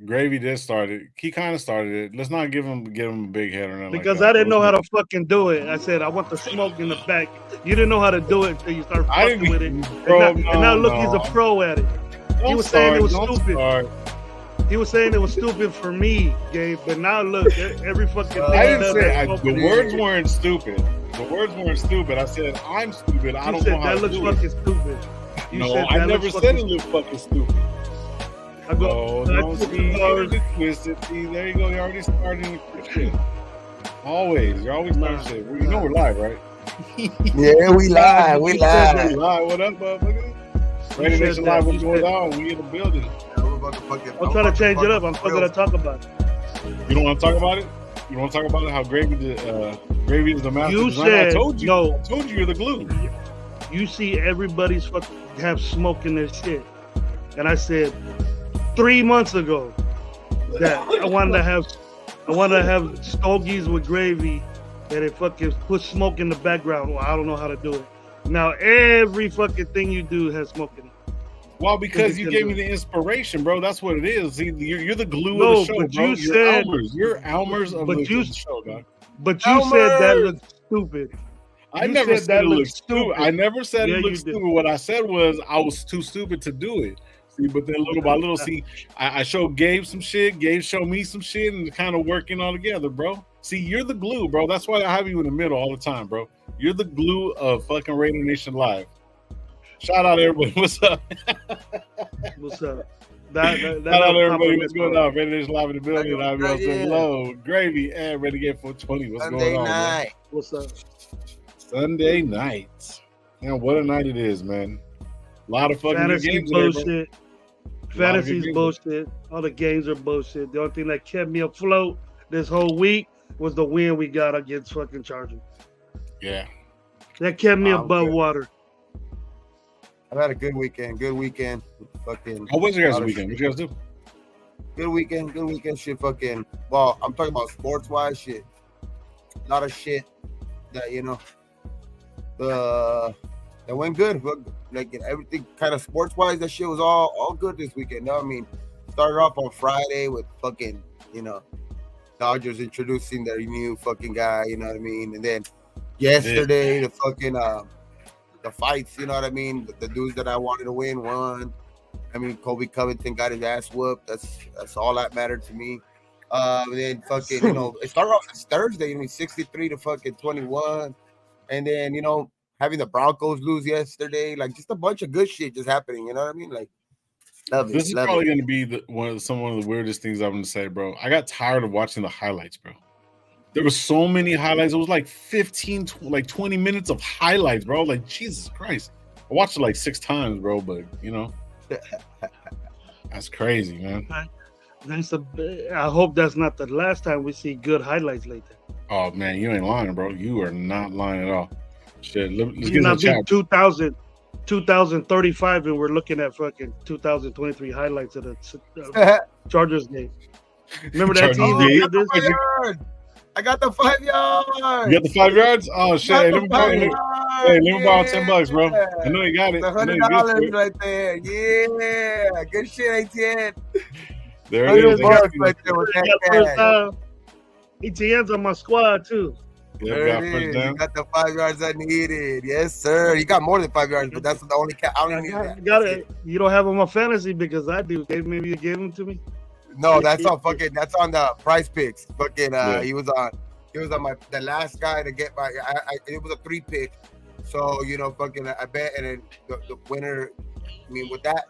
Gravy did start it. He kind of started it. Let's not give him a big head or nothing like Because that. I didn't know how to fucking do it. I said I want the smoke in the back. You didn't know how to do it until you start I fucking with it. didn't, bro. And now look, he's a pro at it. He was saying it was stupid. He was saying it was stupid for me, Gabe. But now look, every fucking thing. I didn't say the words weren't stupid. The words weren't stupid. I said I'm stupid. I don't know how to do it. That looks fucking stupid. No, I never said it looked fucking stupid. No, don't see. You twisted. See, there you go. You're already starting the shit. Always. You're always starting shit. Well, you know we're live, right? Yeah, we live. We live. What up, motherfucker? Radio Nation Live, what's going on? We in the building. I'm trying to change it up. I'm still gonna talk about it. You don't want to talk about it? You don't want to talk about it? How Gravy is the master designer? Said, I told you. No. I told you you're the glue. You see everybody's fucking have smoke in their shit. And I said 3 months ago that I wanted to have stogies with gravy and it fucking put smoke in the background. Well, I don't know how to do it. Now every fucking thing you do has smoke in it. Well, because you gave me the inspiration, bro. That's what it is. See, you're the glue of the show, but bro. You're Elmer's of the show, dog. But you said that looked stupid. I never said it looked stupid. I never said it looked stupid. What I said was I was too stupid to do it. See, but then little by little, I showed Gabe some shit. Gabe showed me some shit, and kind of working all together, bro. See, you're the glue, bro. That's why I have you in the middle all the time, bro. You're the glue of fucking Radio Nation Live. Shout out everybody. What's up? What's up? Shout out everybody. What's going on? Radio Nation Live in the building. I'm hello. Gravy and Renegade 420. What's going on? Night. What's up? Sunday night. Man, what a night it is, man. A lot of fucking fantasy games bullshit. Today, Fantasy's bullshit. All the games are bullshit. The only thing that kept me afloat this whole week was the win we got against fucking Chargers. Yeah. That kept me above water. I've had a good weekend. Fucking. How was your guys' weekend? What you guys do? Good weekend. Shit, fucking. Well, I'm talking about sports-wise shit. A lot of shit that that went good. Like everything, kind of sports-wise, that shit was all good this weekend. You know what I mean? Started off on Friday with fucking, Dodgers introducing their new fucking guy. You know what I mean? And then yesterday, the fucking the fights, you know what I mean? The dudes that I wanted to win won. I mean, Kobe Covington got his ass whooped. That's all that mattered to me. And then fucking, it started off this Thursday, 63 to fucking 21. And then, having the Broncos lose yesterday, like just a bunch of good shit just happening. You know what I mean? Like, this is probably going to be one of the weirdest things I'm going to say, bro. I got tired of watching the highlights, bro. There were so many highlights. It was like 20 minutes of highlights, bro. Like, Jesus Christ. I watched it like 6 times, bro, but, that's crazy, man. I hope that's not the last time we see good highlights like that. Oh, man, you ain't lying, bro. You are not lying at all. Shit, let's get in the chat. 2035, and we're looking at fucking 2023 highlights of the Chargers game. Remember that team? I got the 5 yards. You got the 5 yards? Oh shit! Hey, let me borrow $10, bro. I know you got it. $100 right there. Yeah, good shit, ATN. There it is. Right there with that ETN's on my squad too. Yeah, you got the 5 yards I needed. Yes, sir. You got more than 5 yards, but that's the only cap. I don't need that. Got it. You don't have them on fantasy because I do. Maybe you gave them to me. No, that's on fucking. That's on the Price Picks. Fucking. He was on the last guy to get my. It was a 3-pick, so fucking. I bet, and then the winner. I mean, with that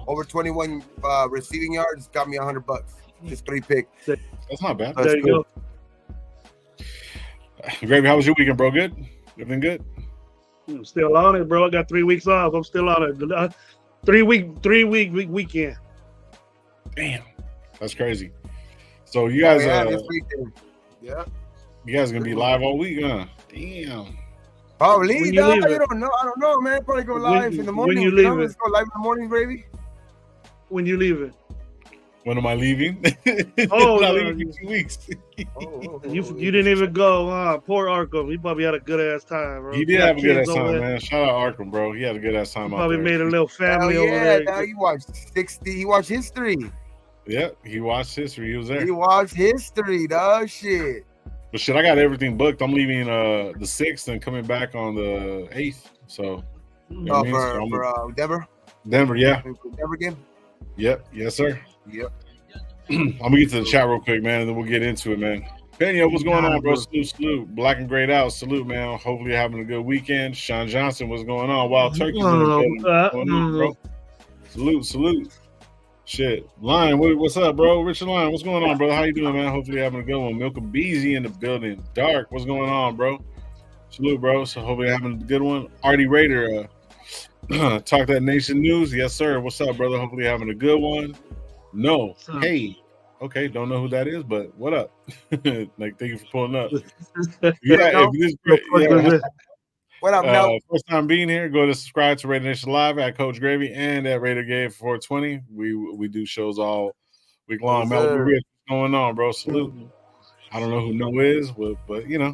over 21 receiving yards, got me $100. Just 3 picks. That's not bad. There you go. Gravy, how was your weekend, bro? Good? Everything good? I'm still on it, bro. I got 3 weeks off. I'm still on it. 3 week weekend. Damn, that's crazy. So you guys, this weekend. Yeah. You guys gonna be live all week, huh? Damn. Probably. You don't know. I don't know, man. Probably go live in the morning. When you leave Let's go live in the morning, Gravy. When you leave it. When am I leaving? Oh, I'm leaving for 2 weeks. You didn't even go. Poor Arkham. He probably had a good ass time, bro. He did have a good ass time, man. Shout out Arkham, bro. He had a good ass time. He probably made a little family over there. Now he watched 60. He watched history. Yeah, he watched history. He was there. He watched history, dog. Shit. But shit, I got everything booked. I'm leaving the 6th and coming back on the 8th. So, you know what I mean? For Denver? Denver, yeah. Denver game? Yep. Yes, sir. Yep. I'm going to get to the chat real quick, man, and then we'll get into it, man. Pena, what's going on, bro? Salute. Black and Grayed out. Salute, man. Hopefully you're having a good weekend. Sean Johnson, what's going on? Wild Turkey's in the building. What's going on, bro? Salute. Shit. Lion, what's up, bro? Richard Lion, what's going on, bro? How you doing, man? Hopefully you're having a good one. Milka Beezy in the building. Dark, what's going on, bro? Salute, bro. So hopefully you're having a good one. Artie Raider, Talk That Nation News. Yes, sir. What's up, brother? Hopefully you're having a good one. No. Hey. Okay, don't know who that is, but what up? Like, thank you for pulling up. What up, no? First time being here, go to subscribe to Raider Nation Live at Coach Gravy and at Raider Gave 420. We do shows all week long. Malibu Ridge, what's going on, bro? Salute. I don't know who No is, but you know,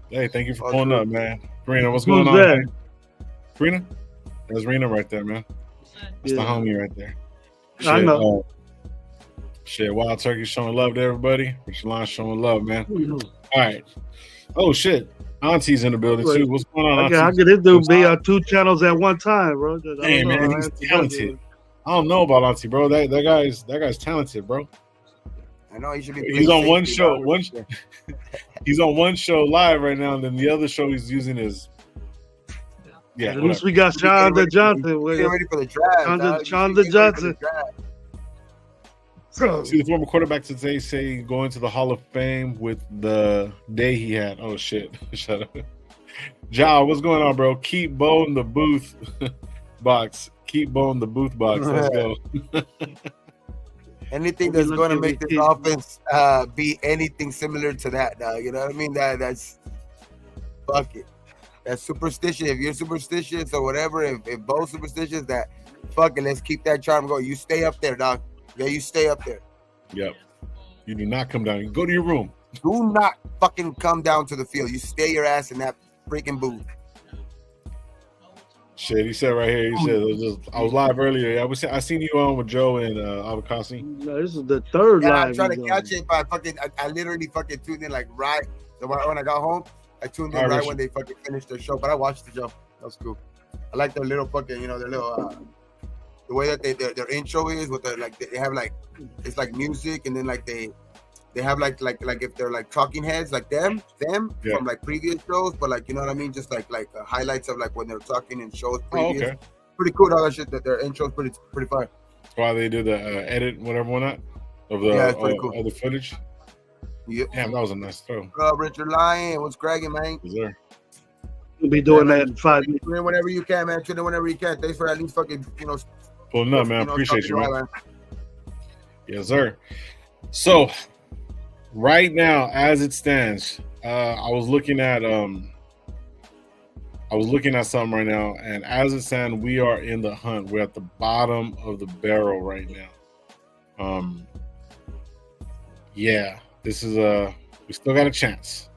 hey, thank you for pulling up, man. Karina, what's going on? Karina? That's Rena right there, man. That's the homie right there. Shit, I know. Shit, Wild Turkey showing love to everybody. Richard Line showing love, man. All right. Oh, shit. Auntie's in the building, too. What's going on, Auntie? How could this dude be on 2 channels at one time, bro? Hey, man, he's talented. I don't know about Auntie, bro. That guy's talented, bro. I know he should be. He's on one show. He's on one show live right now, and then the other show he's using is. Yeah. At least we got Shonda Johnson. Get ready for the draft. Shonda Johnson. See, the former quarterback today say going to the Hall of Fame with the day he had. Oh shit! Shut up, Ja. What's going on, bro? Keep Bo in the booth box. Keep Bo in the booth box. Let's go. Anything that's going to make this offense be anything similar to that, dog. You know what I mean? That's fuck it. That's superstition. If you're superstitious or whatever, if Bo's superstitious, that fuck it. Let's keep that charm going. You stay up there, dog. Yeah, you stay up there. Yep. You do not come down. You go to your room. Do not fucking come down to the field. You stay your ass in that freaking booth. Shit, he said right here. He said, I was live earlier. I seen you on with Joe and Avocasi. No, this is the third live. I'm trying to catch it, but I literally fucking tuned in like right when I got home. I tuned in right when they fucking finished their show, but I watched the show. That was cool. I like their little fucking, their little the way that their intro is with the they have like it's like music, and then like they have like if they're like talking heads like them from like previous shows, but like you know what I mean, just like highlights of like when they're talking in shows previous. Oh, okay. Pretty cool, all that shit. That their intro's pretty fun. Why they did the edit, whatever one that of the cool. Of the footage. Yep. Damn, that was a nice throw. Richard Lyon, what's cracking, man? Yes, sir. We'll be doing that in 5 minutes. Whenever you can, man. Tune in whenever you can. Thanks for at least fucking pulling up, man. Appreciate you, man. Yes, sir. So, right now, as it stands, I was looking at something right now, and as it stands, we are in the hunt. We're at the bottom of the barrel right now. Yeah, this is we still got a chance.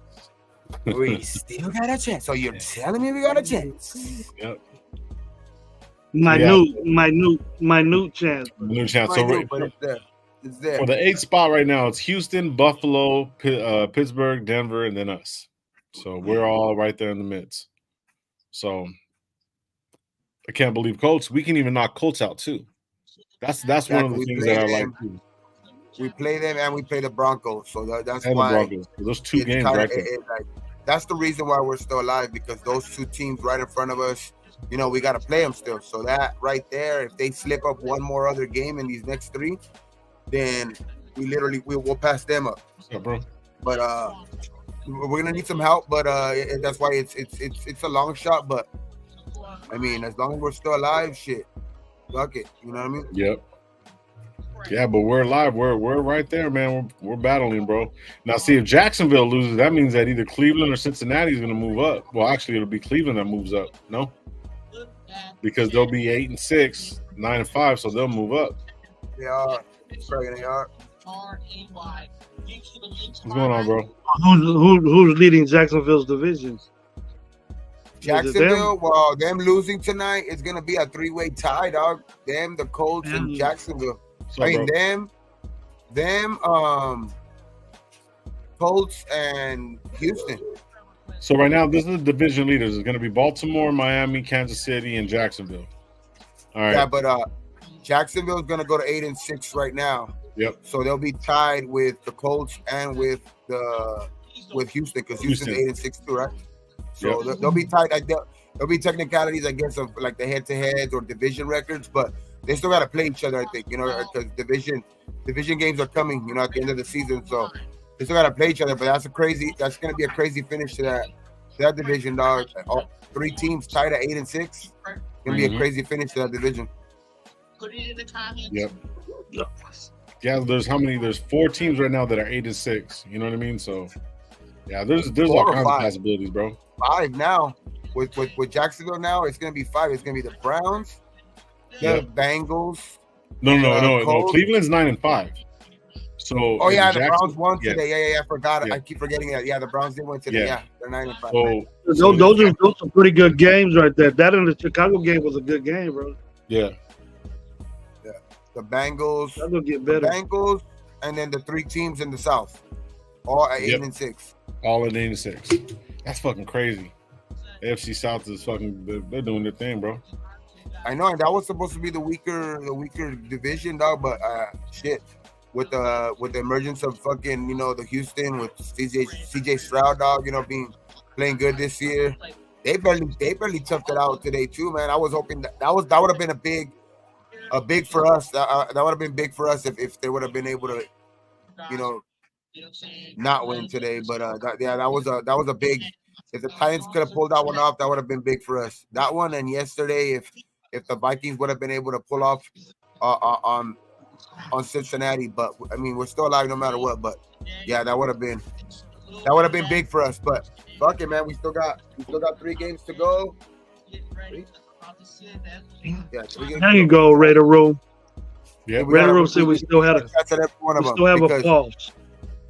We still got a chance. So you're telling me we got a chance? Yep. Minute chance. New chance. So but it's there. It's there. For the 8th spot right now, it's Houston, Buffalo, Pittsburgh, Denver, and then us. So we're all right there in the midst. So I can't believe Colts. We can even knock Colts out too. That's one of the things that I like too. We play them and we play the Broncos. So that's and why those two games right there. That's the reason why we're still alive, because those two teams right in front of us, we got to play them still. So that right there, if they slip up one more other game in these next 3, then we'll pass them up. Yeah, bro. But we're gonna need some help. But that's why it's a long shot. But I mean, as long as we're still alive, shit, fuck it. You know what I mean? Yep. Yeah, but we're alive. We're right there, man. We're battling, bro. Now, see, if Jacksonville loses, that means that either Cleveland or Cincinnati is going to move up. Well, actually, it'll be Cleveland that moves up. No, because they'll be 8-6, 9-5, so they'll move up. They are. They are. What's going on, bro? Who's leading Jacksonville's division? Jacksonville, well, them losing tonight is going to be a 3-way tie, dog. Them, the Colts, and Jacksonville. I mean, them, Them, Colts and Houston. So right now, this is the division leaders. It's going to be Baltimore, Miami, Kansas City, and Jacksonville. All right. Yeah, but Jacksonville's going to go to 8-6 right now. Yep. So they'll be tied with the Colts and with Houston, because Houston's 8-6 too, right? So they'll be tied. There'll be technicalities, I guess, of like the head-to-heads or division records, but they still got to play each other, I think, because division games are coming, at the end of the season. So they still got to play each other. But that's going to be a crazy finish to that division, dog. All 3 teams tied at 8-6. It's going to be a crazy finish to that division. Yep. Yeah, there's 4 teams right now that are 8-6. You know what I mean? So yeah, there's all kinds of possibilities, bro. 5 now. With Jacksonville now, it's gonna be 5. It's gonna be the Browns, the Bengals. No. Cleveland's 9-5. So the Browns won today. Yeah, I forgot. Yeah. I keep forgetting that. Yeah, the Browns did win today. Yeah, they're 9-5. So those are some pretty good games right there. That and the Chicago game was a good game, bro. Yeah. The Bengals. That's gonna get better. The Bengals, and then the 3 teams in the South, all at 8-6. All at 8-6. That's fucking crazy. AFC South is fucking. They're doing their thing, bro. I know, and that was supposed to be the weaker division, dog. But shit, with the emergence of fucking the Houston with CJ Stroud, dog, playing good this year. They barely toughed it out today too, man. I was hoping that would have been a big for us. That would have been big for us if they would have been able to, not win today. But that was a big. If the Titans could have pulled that one off, that would have been big for us. That one, and yesterday, if the Vikings would have been able to pull off on Cincinnati, but I mean, we're still alive no matter what. But yeah, that would have been big for us. But fuck it, man, we still got 3 games to go. 3? Yeah, 3 games. There you go, Raider Room. Yeah, Raider Room said we still have a pulse.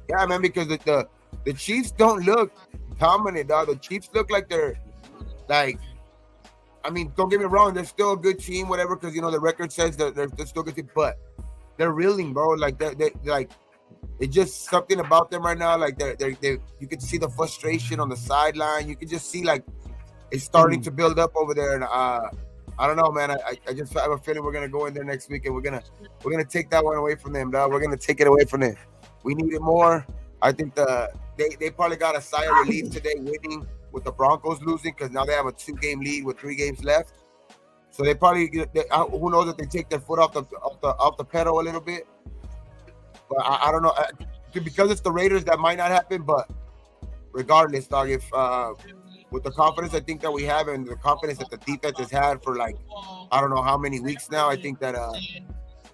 Yeah, man, because the Chiefs don't look dominant, dog. The Chiefs look like they're like. I mean, don't get me wrong, they're still a good team, whatever, because the record says that they're still a good team, but they're reeling, bro. Like they like it's just something about them right now. Like they you can see the frustration on the sideline. You can just see like it's starting to build up over there. And I don't know, man. I just have a feeling we're gonna go in there next week and we're gonna take that one away from them, dog. We're gonna take it away from them. We need it more. I think they probably got a sigh of relief today, winning with the Broncos losing, because now they have a 2-game lead with 3 games left. So they probably who knows if they take their foot off the pedal a little bit. But I don't know, because it's the Raiders, that might not happen. But regardless, dog, if with the confidence I think that we have and the confidence that the defense has had for like I don't know how many weeks now, I think that we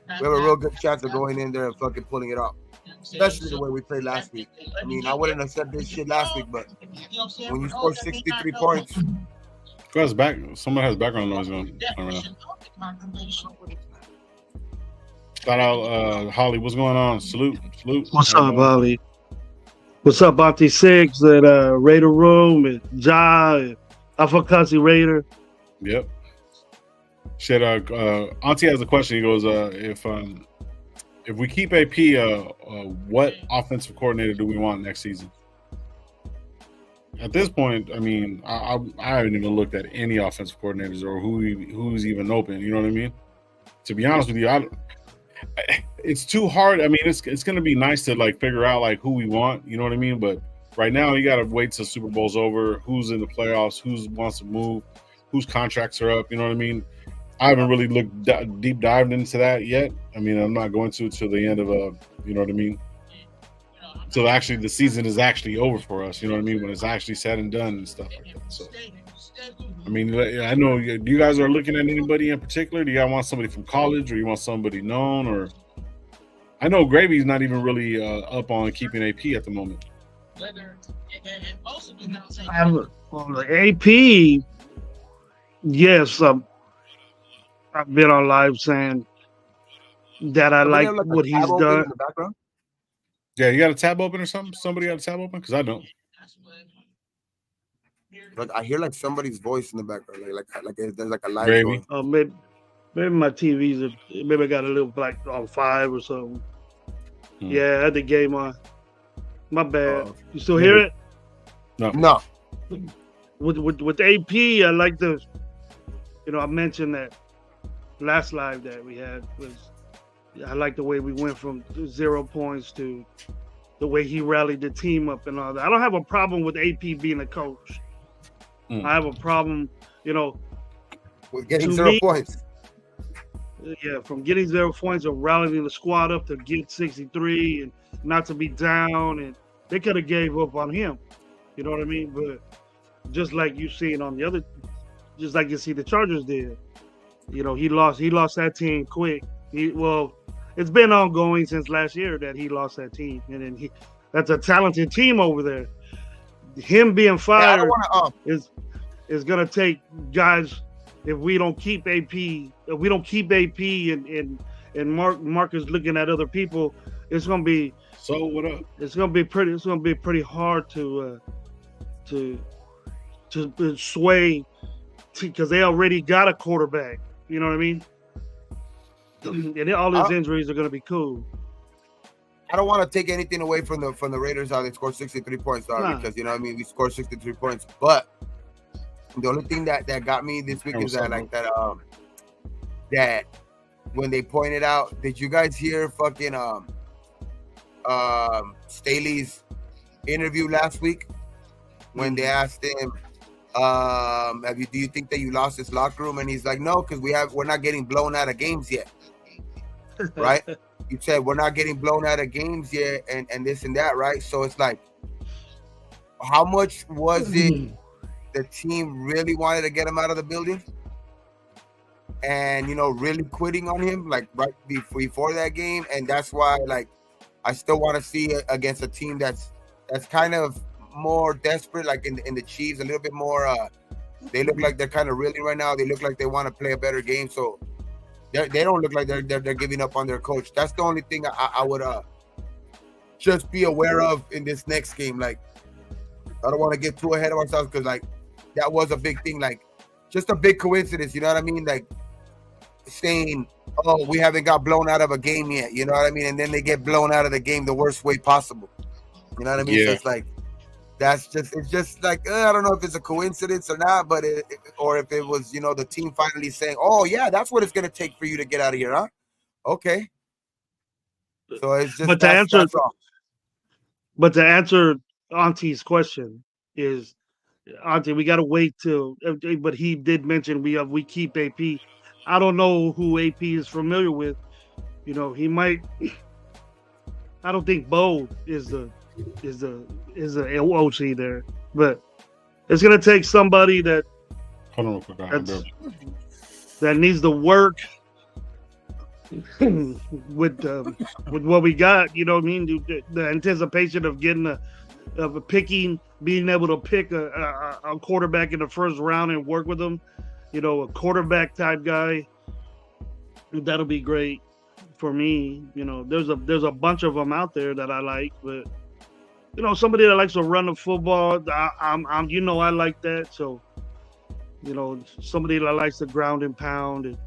have a real good chance of going in there and fucking pulling it off. Especially the way we played last week. I mean, I wouldn't have said this shit last week, but when you score 63 points. Someone has background noise going on right now. Shout out Holly. What's going on? Salute. What's up, Holly? What's up, Auntie Six at Raider Room and Ja and Afakasi Raider? Yep. Shit, Auntie has a question. He goes, if we keep AP, what offensive coordinator do we want next season? At this point, I mean, I haven't even looked at any offensive coordinators or who's even open. You know what I mean? To be honest with you, it's too hard. I mean, it's going to be nice to like figure out like who we want. You know what I mean? But right now, you got to wait till Super Bowl's over. Who's in the playoffs? Who wants to move? Whose contracts are up? You know what I mean? I haven't really looked deep dived into that yet. I mean, I'm not going to till the end of you know what I mean? Until actually the season is actually over for us. You know what I mean? When it's actually said and done and stuff like that. So, I mean, I know you guys are looking at anybody in particular. Do you guys want somebody from college, or you want somebody known? Or I know Gravy's not even really up on keeping AP at the moment. AP, yes. I've been on live saying that I like what he's done. In the background? Yeah, you got a tab open or something? Somebody got a tab open? Because I don't. Like I hear like somebody's voice in the background, like there's like a live going. Oh, maybe my TV's maybe I got a little black on 5 or something. Yeah, I had the game on. My bad. You still hear it? No. With AP, I like the. I mentioned that last live that we had was. I like the way we went from 0 points to the way he rallied the team up and all that. I don't have a problem with AP being a coach. I have a problem, with getting 0 points. Yeah, from getting 0 points or rallying the squad up to get 63 and not to be down, and they could have gave up on him. You know what I mean? But just like you see it on the other, just like you see the Chargers did. He lost that team quick. It's been ongoing since last year that he lost that team, and then that's a talented team over there. Him being fired is gonna take guys. If we don't keep AP, and Marcus looking at other people, it's gonna be. So what up? It's gonna be pretty hard to sway, because they already got a quarterback. You know what I mean? And all his injuries are gonna be cool. I don't want to take anything away from the Raiders how they scored 63 points, because we scored 63 points, but. The only thing that got me this week is that that when they pointed out, did you guys hear fucking Staley's interview last week when they asked him, do you think that you lost this locker room? And he's like, no, because we're not getting blown out of games yet. Right? You said we're not getting blown out of games yet, and this and that, right? So it's like, how much was it? The team really wanted to get him out of the building, and really quitting on him like right before that game, and that's why I still want to see it against a team that's kind of more desperate, like in the Chiefs, a little bit more. They look like they're kind of reeling right now. They look like they want to play a better game, so they don't look like they're giving up on their coach. That's the only thing I would just be aware of in this next game. Like, I don't want to get too ahead of ourselves, because that was a big thing, just a big coincidence, you know what I mean? Like saying, oh, we haven't got blown out of a game yet, you know what I mean? And then they get blown out of the game the worst way possible. You know what I mean? Yeah. So it's just I don't know if it's a coincidence or not, but or if it was, the team finally saying, oh yeah, that's what it's going to take for you to get out of here, huh? Okay. So it's just, but to answer Auntie's question is, Auntie, we got to wait till. But he did mention we keep AP. I don't know who AP is familiar with. He might. I don't think Bo is the OC there, but it's gonna take somebody that. Hold on, that needs to work with what we got. You know what I mean? The anticipation of getting being able to pick a quarterback in the first round and work with them, a quarterback type guy. That'll be great for me. There's a bunch of them out there that I like, but somebody that likes to run the football, I like that. So, somebody that likes to ground and pound and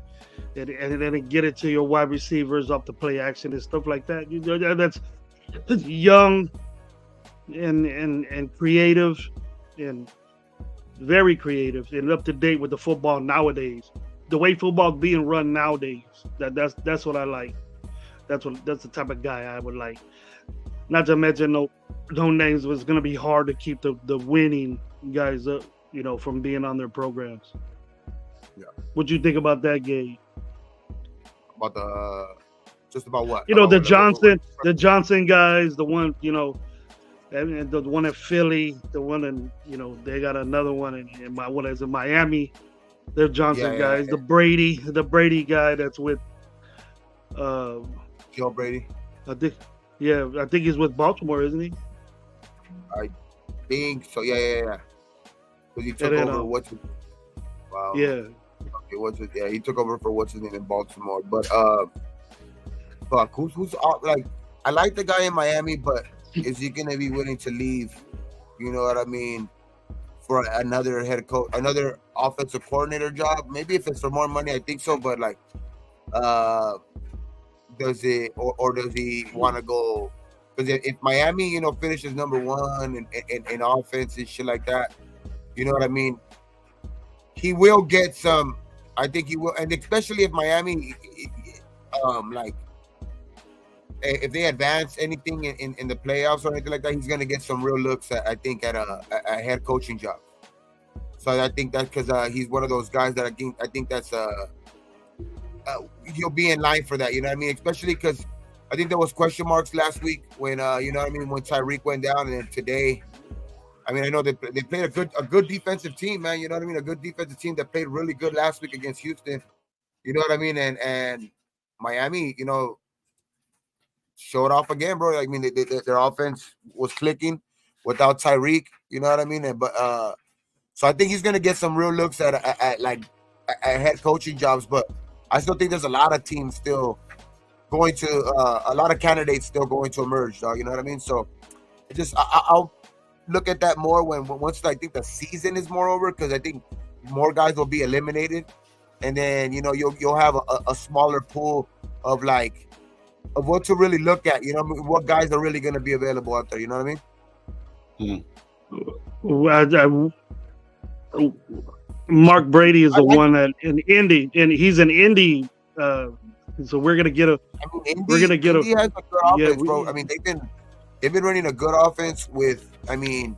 then get it to your wide receivers off the play action and stuff like that. That's young and creative and very creative and up to date with the football nowadays. The way football's being run nowadays, that's what I like. That's the type of guy I would like. Not to mention no names. Was going to be hard to keep the winning guys up, from being on their programs. Yeah. What you think about that, Gabe? About just about what? The Johnson guys, the one, and the one in Philly, the one in, they got another one in what is it, Miami. They're Johnson guys. Yeah. The Brady guy that's with Joe Brady. I think he's with Baltimore, isn't he? I think so. Yeah. Because he took over Wow. Yeah. Okay, he took over for what's his name in Baltimore. But fuck, who's like? I like the guy in Miami, but is he gonna be willing to leave? You know what I mean? For another head coach, another offensive coordinator job? Maybe if it's for more money, I think so. But does it, or does he want to go? Because if Miami, finishes number one in offense and shit like that, you know what I mean? He will get some. I think he will, and especially if Miami, like, if they advance anything in the playoffs or anything like that, he's gonna get some real looks at a head coaching job. So I think that's because he's one of those guys that I think that's he'll be in line for that. You know what I mean? Especially because I think there was question marks last week when you know what I mean, when Tyreek went down, and then today. I mean, I know they played a good defensive team, man. You know what I mean? A good defensive team that played really good last week against Houston. You know what I mean? And Miami, showed off again, bro. I mean, their offense was clicking without Tyreek. You know what I mean? So I think he's gonna get some real looks at head coaching jobs. But I still think there's a lot of teams still going to a lot of candidates still going to emerge, dog. You know what I mean? So I'll look at that more once I think the season is more over, because I think more guys will be eliminated, and then you'll have a smaller pool of what to really look at. You know what guys are really going to be available out there. You know what I mean? Mark Brady is the one that in Indy, and he's an Indy. So we're gonna get a. Indy has a good offense, bro. I mean, they've been running a good offense with. I mean,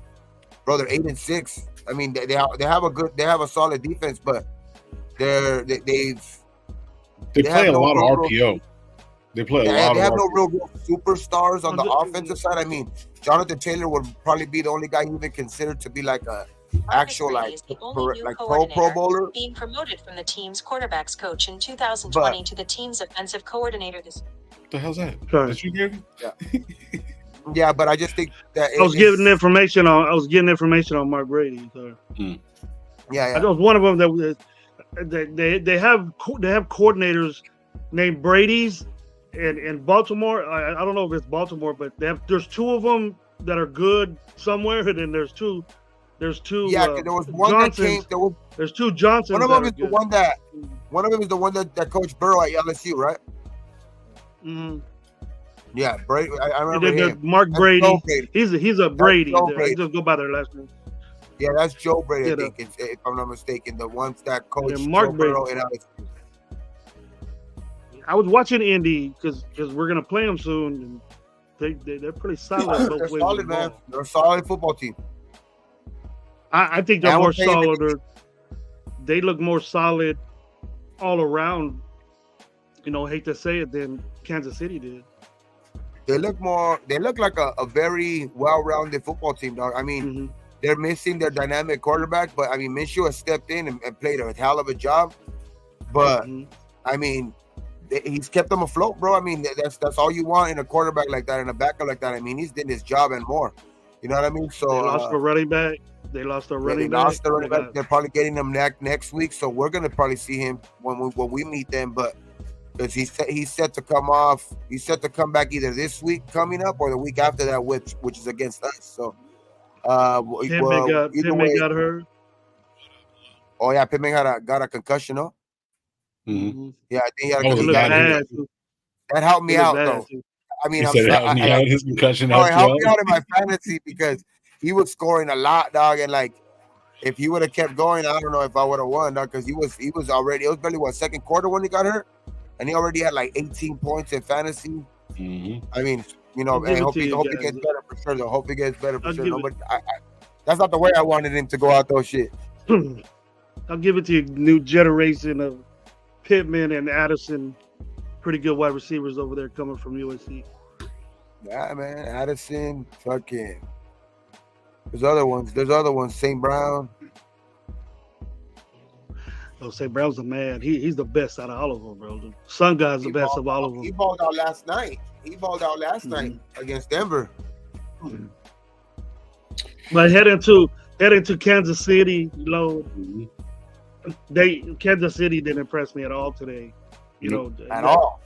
bro, they're 8-6. I mean, they have a solid defense, but they play a lot of RPO. They play a lot. They have no real superstars on the offensive side. I mean, Jonathan Taylor would probably be the only guy you even considered to be like a actual pro bowler, being promoted from the team's quarterbacks coach in 2020 to the team's offensive coordinator this. What the hell's that? Did you hear me? Yeah. Yeah, but I just think that I was getting information on Mark Brady. So. Yeah. I was one of them that they have coordinators named Brady's in Baltimore. I don't know if it's Baltimore, but there's two of them that are good somewhere, and then there's two. Yeah, there was one Johnsons. that came. There's two Johnsons. One of them is the one that. One of them is the one that coached Burrow at LSU, right? Mm-hmm. Yeah, Brady. I remember him. Mark Brady. He's a Brady. Brady. Just go by their last name. Yeah, that's Joe Brady. I think, if I'm not mistaken, the ones that coached Mark Brady. Burrow at LSU. I was watching Indy because we're gonna play them soon, and they're pretty solid. They're solid, man. They're a solid football team. I think they're more solid. They look more solid all around. Hate to say it, than Kansas City did. They look like a very well-rounded football team, dog. I mean, they're missing their dynamic quarterback, but I mean, Minshew has stepped in and played a hell of a job. But I mean, he's kept them afloat, bro. I mean, that's all you want in a quarterback like that, in a backup like that. I mean, he's did his job and more. You know what I mean? So they lost their running back. They lost their running back. They're probably getting them next week, so we're gonna probably see him when we meet them. But because he's set to come off, he's set to come back either this week coming up or the week after that, which is against us. So, Pittman got hurt. Oh yeah, Pittman got a concussion, no? Mm-hmm. Yeah, I think he had that helped me out though. I mean, his concussion. It helped me out in my fantasy because he was scoring a lot, dog, and if he would have kept going, I don't know if I would have won, dog, because he was already. It was barely second quarter when he got hurt, and he already had 18 points in fantasy. Mm-hmm. I mean, I hope he gets better for sure. Though, hope he gets better for sure. But that's not the way I wanted him to go out though. Shit. I'll give it to you. New generation of Pittman and Addison, pretty good wide receivers over there coming from USC. Yeah, man, Addison, fucking. There's other ones. St. Brown. Oh, St. Brown's the man. He's the best out of all of them, bro. The Sun God's the best of all of them. He balled out last night. Night against Denver. But heading to Kansas City, Kansas City didn't impress me at all today. At all.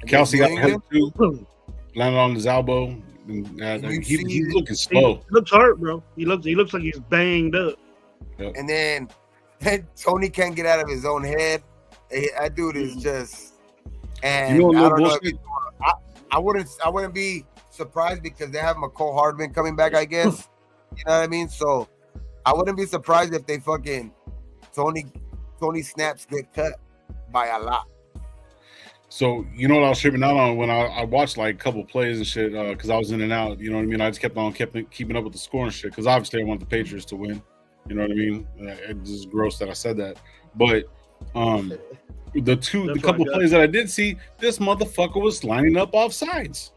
Kelsey got hurt too. Landed on his elbow. He's looking slow. He looks hurt, bro. He looks like he's banged up. Yep. And then Tony can't get out of his own head. That dude is just. And you know, I no don't know. bullshit. I wouldn't be surprised because they have McCole Hardman coming back, I guess. You know what I mean? So I wouldn't be surprised if they fucking Tony Snaps get cut by a lot. So you know what I was tripping out on when I watched like a couple plays and shit because I was in and out. You know what I mean? I just kept keeping up with the score and shit because obviously I want the Patriots to win. You know what I mean? It's just gross that I said that, but the couple plays that I did see, this motherfucker was lining up off sides.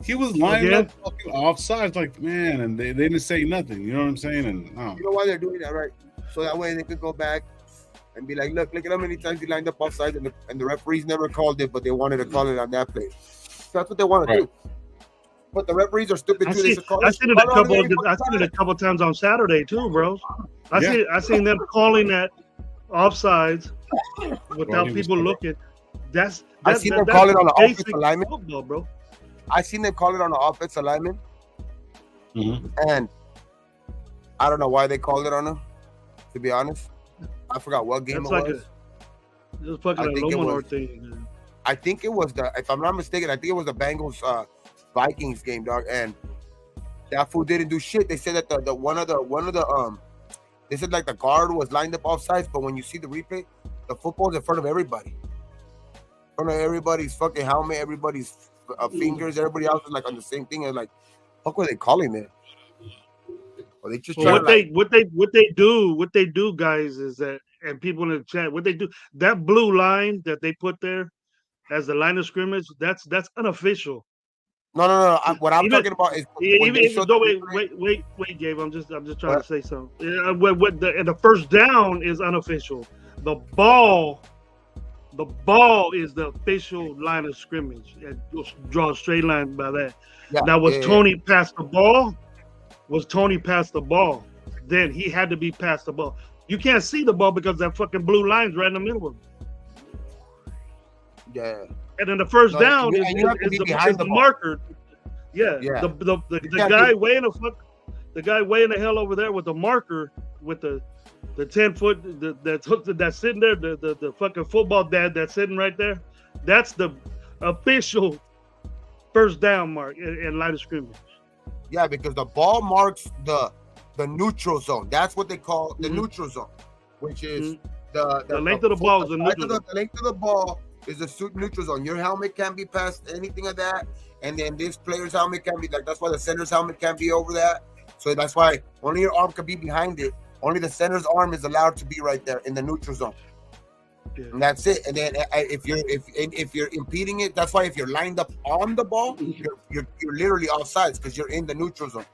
He was lining up fucking off sides, like, man, and they didn't say nothing. You know what I'm saying? And you know why they're doing that, right? So that way they could go back and be like, look at how many times he lined up off sides, and the referees never called it, but they wanted to call it on that play. So that's what they want to do. But the referees are stupid too. I seen it a couple times on Saturday too, bro. I seen them calling that offsides without people looking. I seen them call it on the offensive alignment, football, bro. I seen them call it on the offensive alignment, and I don't know why they called it on them. To be honest, I forgot what game it was. It was fucking a Lomonor thing. I think it was if I'm not mistaken, I think it was the Bengals Vikings game, dog. And that fool didn't do shit. They said that the one of the they said like the guard was lined up off sides, but when you see the replay, the football's in front of everybody. In front of everybody's fucking helmet, everybody's fingers, everybody else is like on the same thing. And like, fuck, were they calling it? Or they just what they do, guys, is that, and people in the chat, what they do, that blue line that they put there as the line of scrimmage, that's unofficial. No. What I'm talking about is wait, Gabe. I'm just trying to say something. The first down is unofficial. The ball is the official line of scrimmage. And draw a straight line by that. Yeah, now, Tony passed the ball? Was Tony passed the ball? Then he had to be past the ball. You can't see the ball because that fucking blue line's right in the middle of it. Yeah. And then the first down is the marker. Yeah. The guy weighing the hell over there with the marker with the 10-foot that's sitting there, the fucking football dad that's sitting right there. That's the official first down mark in line of scrimmage. Yeah, because the ball marks the neutral zone. That's what they call the neutral zone, which is the length of the ball is the neutral zone. The length of the ball is the neutral zone. Your helmet can't be past anything of that, and then this player's helmet can be like, that's why the center's helmet can't be over that. So that's why only your arm can be behind it. Only the center's arm is allowed to be right there in the neutral zone. Yeah. And that's it. And then if you're impeding it, that's why if you're lined up on the ball, you're literally offsides because you're in the neutral zone.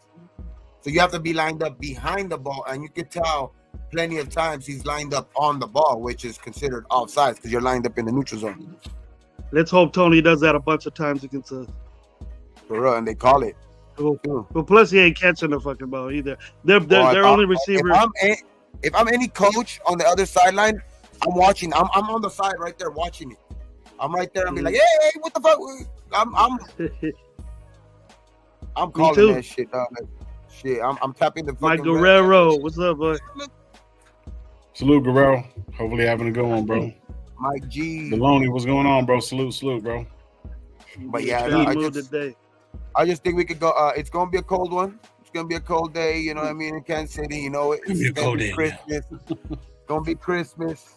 So you have to be lined up behind the ball, and you can tell plenty of times he's lined up on the ball, which is considered offsides because you're lined up in the neutral zone. Let's hope Tony does that a bunch of times against us. For real, and they call it. But plus, he ain't catching the fucking ball either. They're only receiver. If I'm any coach on the other sideline, I'm watching. I'm on the side right there watching it. I'm right there. I'm be like, hey, what the fuck? I'm calling that shit. Shit, I'm tapping the. Mike Guerrero, what's up, bud? Salute, Guerrero. Hopefully having a good one, bro. Mike G. Maloney, what's going on, bro? Salute, bro. But yeah, I just think we could go. It's gonna be a cold one. It's gonna be a cold day. You know what I mean? In Kansas City, you know it's gonna be Christmas. Gonna be Christmas.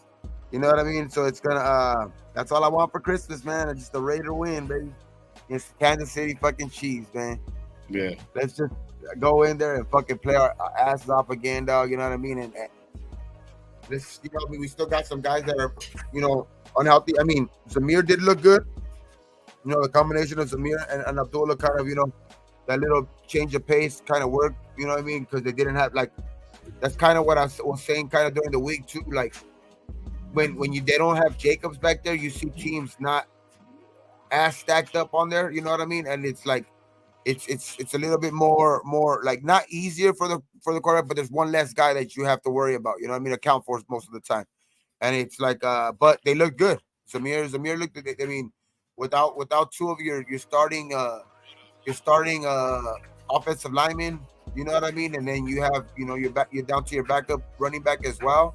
You know what I mean? So it's gonna. That's all I want for Christmas, man. It's just a Raider win, baby. It's Kansas City fucking Chiefs, man. Yeah. Let's just go in there and fucking play our asses off again, dog. You know what I mean? And this, you know, I mean, we still got some guys that are, you know, unhealthy. I mean, Zamir did look good. You know, the combination of Zamir and Abdullah kind of, you know, that little change of pace kind of worked. You know what I mean? Because they didn't have, like, that's kind of what I was saying kind of during the week too. Like, when they don't have Jacobs back there, you see teams not as stacked up on there. You know what I mean? And it's like, it's a little bit more like not easier for the quarterback, but there's one less guy that you have to worry about. You know what I mean? Account for most of the time, and it's like, but they look good. Zamir looked. I mean, without two of your starting offensive linemen, you know what I mean, and then you have, you know, you're down to your backup running back as well.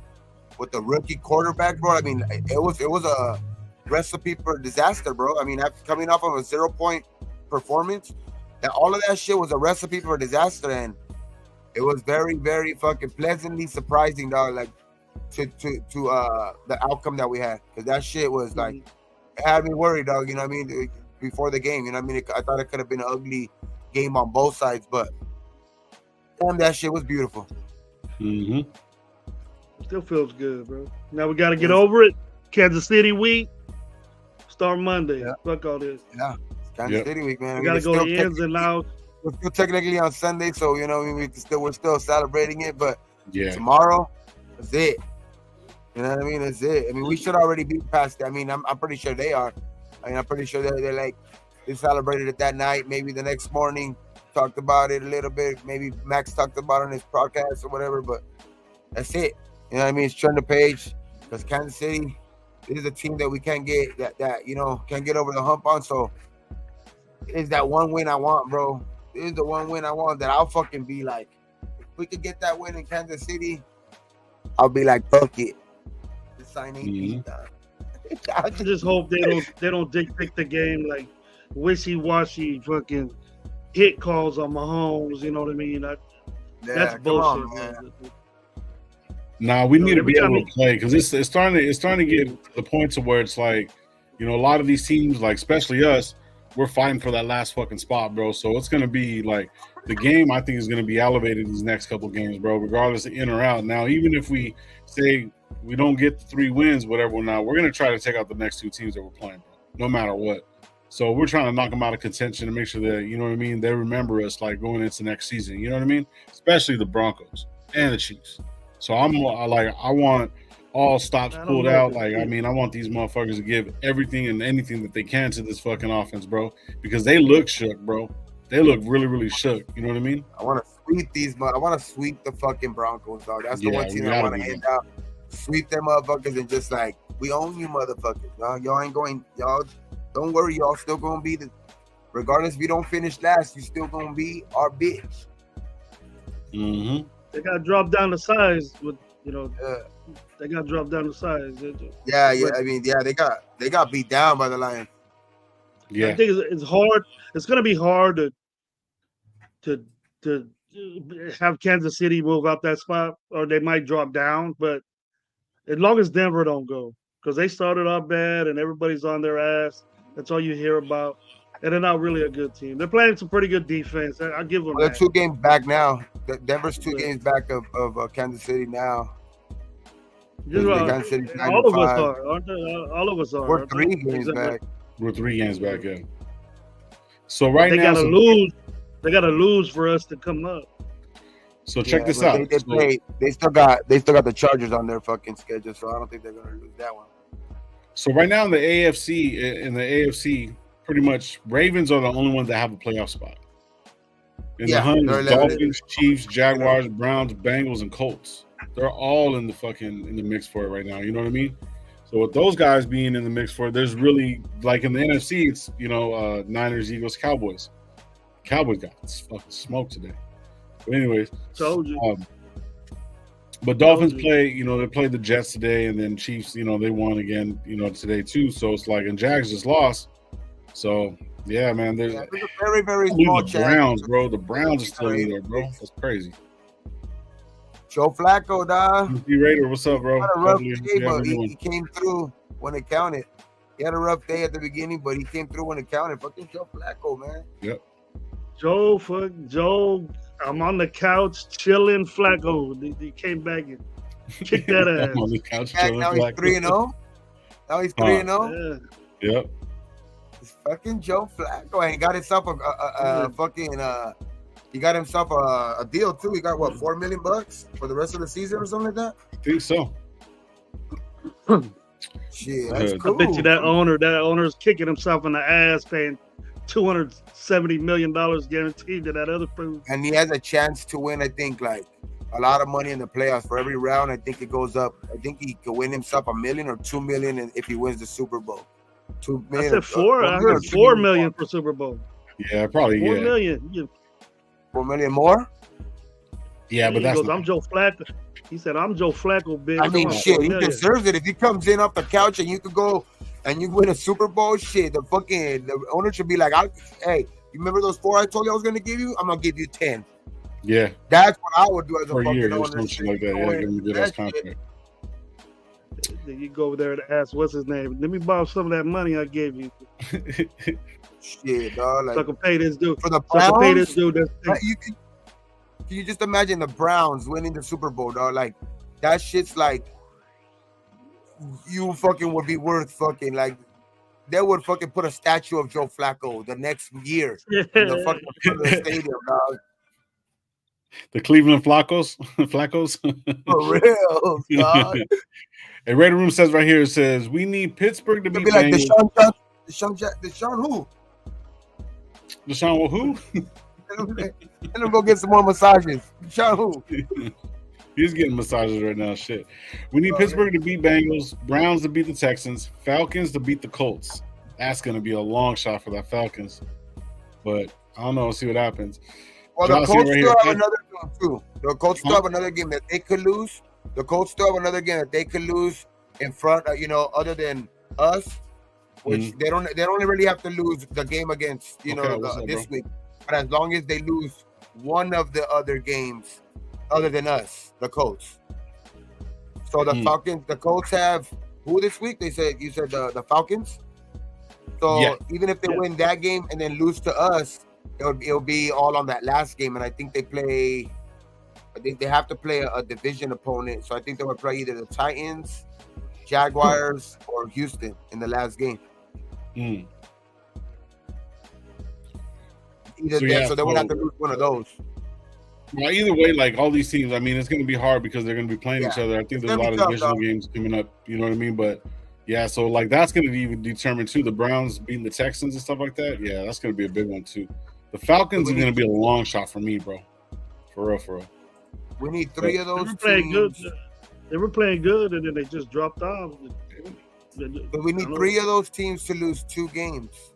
with the rookie quarterback, bro. I mean, it was a recipe for disaster, bro. I mean, after coming off of a 0-point performance, that all of that shit was a recipe for disaster, and it was very, very fucking pleasantly surprising, dog. Like to the outcome that we had, because that shit was like, it had me worried, dog. You know what I mean? Before the game, you know what I mean? I thought it could have been an ugly game on both sides, but damn, that shit was beautiful. Mm-hmm. Still feels good, bro. Now we got to get over it. Kansas City week. Start Monday. Yeah. Fuck all this. Yeah. Kansas City week, man. We got to go to ins and outs. We're still technically on Sunday, so you know we're still celebrating it. But tomorrow, that's it. You know what I mean? That's it. I mean, we should already be past it. I mean, I'm pretty sure they are. I mean, I'm pretty sure they're like, they celebrated it that night. Maybe the next morning talked about it a little bit. Maybe Max talked about it on his podcast or whatever. But that's it. You know what I mean? It's turn the page, because Kansas City is a team that we can't get can't get over the hump on. So it's that one win I want, bro. This is the one win I want that I'll fucking be like, if we could get that win in Kansas City, I'll be like, fuck it. Just sign 18. I just hope they don't dictate the game like wishy-washy fucking hit calls on Mahomes. You know what I mean? That's bullshit, man. Nah, we need to be able to play, because it's starting to get to the point to where it's like, you know, a lot of these teams, like especially us, we're fighting for that last fucking spot, bro. So it's gonna be like the game, I think, is gonna be elevated these next couple games, bro, regardless of in or out. Now, even if we say we don't get the 3 wins, whatever, now we're gonna try to take out the next 2 teams that we're playing, bro, no matter what. So we're trying to knock them out of contention and make sure that, you know what I mean, they remember us like going into next season. You know what I mean? Especially the Broncos and the Chiefs. So I want all stops pulled out. Like, I mean, I want these motherfuckers to give everything and anything that they can to this fucking offense, bro, because they look shook, bro. They look really, really shook. You know what I mean? I want to sweep the fucking Broncos, dog. That's the one team I want to hand out. Sweep them motherfuckers and just like, we own you motherfuckers. Y'all ain't going, y'all don't worry, y'all still gonna be regardless if you don't finish last, you still gonna be our bitch. Mm-hmm. They got to drop down the size with, you know, they got to drop down the size. Yeah. I mean, they got beat down by the Lions. Yeah. I think it's hard. It's going to be hard to have Kansas City move out that spot, or they might drop down. But as long as Denver don't go, because they started off bad and everybody's on their ass. That's all you hear about. And they're not really a good team. They're playing some pretty good defense. I'll give them They're that. 2 games back now. Denver's 2 games back of Kansas City now. Kansas City's all of us are, aren't they? All of us are. We're 3 games back. We're 3 games back, yeah. So right they now, gotta lose. They gotta lose for us to come up. So check this out. They still got the Chargers on their fucking schedule, so I don't think they're gonna lose that one. So right now in the AFC, pretty much Ravens are the only ones that have a playoff spot. In the hunt, Dolphins, Chiefs, Jaguars, Browns, Bengals, and Colts. They're all in the mix for it right now. You know what I mean? So with those guys being in the mix for it, there's really, like in the NFC, it's, you know, Niners, Eagles, Cowboys. Cowboys got fucking smoked today. But anyways, told you. But Dolphins play, you know, they played the Jets today, and then Chiefs, you know, they won again, you know, today too. So it's like, and Jags just lost. So yeah, man, there's a very, very small chance. Browns, bro. The Browns are still in there, bro. That's crazy. Joe Flacco, dog. Raider, what's up, bro? He had a rough day, but he came through when it counted. He had a rough day at the beginning, but he came through when it counted. Fucking Joe Flacco, man. Yep. Joe. I'm on the couch chilling. Flacco. He came back and kicked that ass. On the couch now he's 3-0. Now he's 3-0. Yeah. Yep. It's fucking Joe Flacco, and he got himself a fucking. He got himself a deal too. He got what, $4 million for the rest of the season or something like that. I think so. Shit, that's cool. I bet you that owner's kicking himself in the ass, paying $270 million guaranteed to that other fool. And he has a chance to win, I think, like a lot of money in the playoffs for every round. I think it goes up. I think he could win himself $1 million or $2 million if he wins the Super Bowl. $2 million. I said four. I heard $4 million for Super Bowl. Yeah, probably. $4 million. $4 million more. Yeah, but that's. I'm Joe Flacco. He said, "I'm Joe Flacco, bitch." I mean, I'm shit, he familiar. deserves it. If he comes in off the couch and you could go and you win a Super Bowl, shit, the owner should be like, "Hey, you remember those 4 I told you I was gonna give you? I'm gonna give you 10." Yeah, that's what I would do as a per fucking year or owner. something like that. Yeah, give him a good ass contract. Then you go over there and ask, "What's his name? Let me borrow some of that money I gave you." Shit, dog. Like, so I can pay this dude. For the so I can pay this Browns, dude. can you just imagine the Browns winning the Super Bowl, dog? Like, that shit's like, you fucking would be worth fucking, like, they would fucking put a statue of Joe Flacco the next year in the fucking front of the stadium, dog. The Cleveland Flaccos. For real, dog. And Raider Room says right here, it says, we need Pittsburgh to be like Deshaun who? Deshaun who? And then go get some more massages. Deshaun who? He's getting massages right now. Shit. We need Pittsburgh to beat Bengals, Browns to beat the Texans, Falcons to beat the Colts. That's going to be a long shot for that Falcons. But I don't know. We'll see what happens. Well, the Colts still have another game, too. The Colts still have another game that they could lose. The Colts still have another game that they could lose in front, other than us, which they don't really have to lose the game against, this week. But as long as they lose one of the other games other than us, the Colts. So the Falcons, the Colts have who this week? You said the Falcons. So even if they win that game and then lose to us, it'll be all on that last game. And I think they have to play a division opponent. So I think they would play either the Titans, Jaguars, or Houston in the last game. So they would have to lose one of those. Well, either way, like all these teams, I mean, it's going to be hard because they're going to be playing each other. I think there's a lot of divisional games coming up. You know what I mean? But yeah, so like that's going to be determined too. The Browns beating the Texans and stuff like that. Yeah, that's going to be a big one too. The Falcons are going to be a long shot for me, bro. For real. We need 3 of those teams. They were playing good, and then they just dropped off. But we need 3 of those teams to lose 2 games.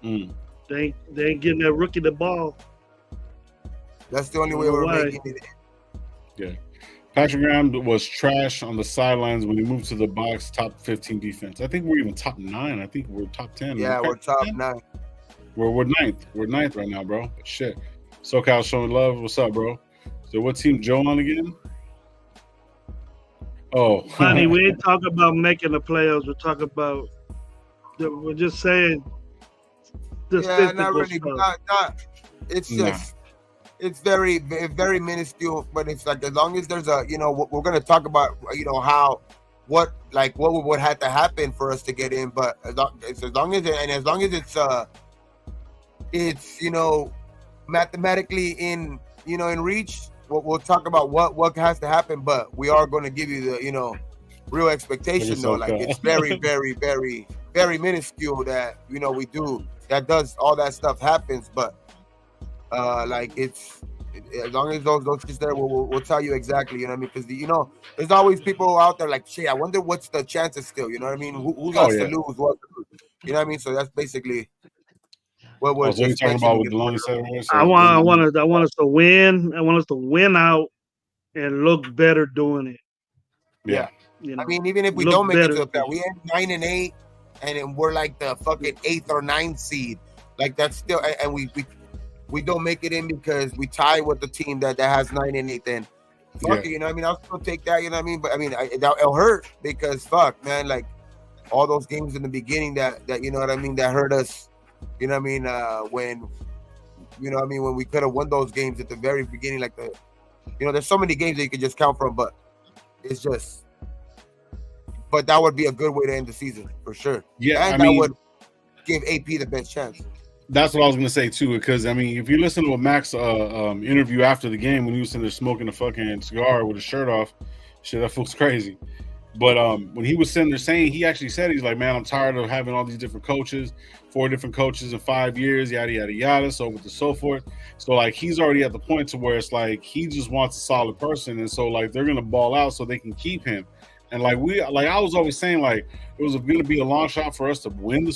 They ain't getting that rookie the ball. That's the only way we're making it. Yeah. Patrick Graham was trash on the sidelines when he moved to the box, top 15 defense. I think we're even top 9. I think we're top 10. Yeah, we're top 9. We're ninth. We're ninth right now, bro. But shit. SoCal showing love. What's up, bro? So what team Joe on again? Oh. Honey, we ain't talking about making the playoffs. We're just saying. Not really. It's just. It's very, very minuscule, but it's like as long as there's we're going to talk about, what would have to happen for us to get in, but as long as it's mathematically in reach, we'll talk about what has to happen, but we are going to give you the real expectation though. Like it's very, very, very, very minuscule that we do that does all that stuff happens, but. It's as long as those shits there, we'll tell you exactly, because there's always people out there like, shit, I wonder what's the chances still, you know what I mean? Who got to lose, what, you know what I mean? So that's basically what we're talking about with the long I want us to win. I want us to win out and look better doing it. Yeah. I mean, even if we don't make it to that, we end 9-8, and then we're like the fucking 8th or 9th seed. Like that's still, and we don't make it in because we tie with the team that has 9-8. Then fuck it, I'll still take that, But I mean, it'll hurt because fuck, man, like all those games in the beginning that that hurt us. When when we could have won those games at the very beginning, like there's so many games that you could just count from, but it's just. But that would be a good way to end the season for sure. Yeah, and that would give AP the best chance. That's what I was going to say, too, because, I mean, if you listen to a Max interview after the game when he was sitting there smoking a fucking cigar with his shirt off, shit, that fool's crazy. But when he was sitting there saying, he actually said, he's like, man, I'm tired of having all these different coaches, 4 different coaches in 5 years, yada, yada, yada, so with the so forth. So, like, he's already at the point to where it's like he just wants a solid person, and so, like, they're going to ball out so they can keep him. And, like, I was always saying, like, it was going to be a long shot for us to win the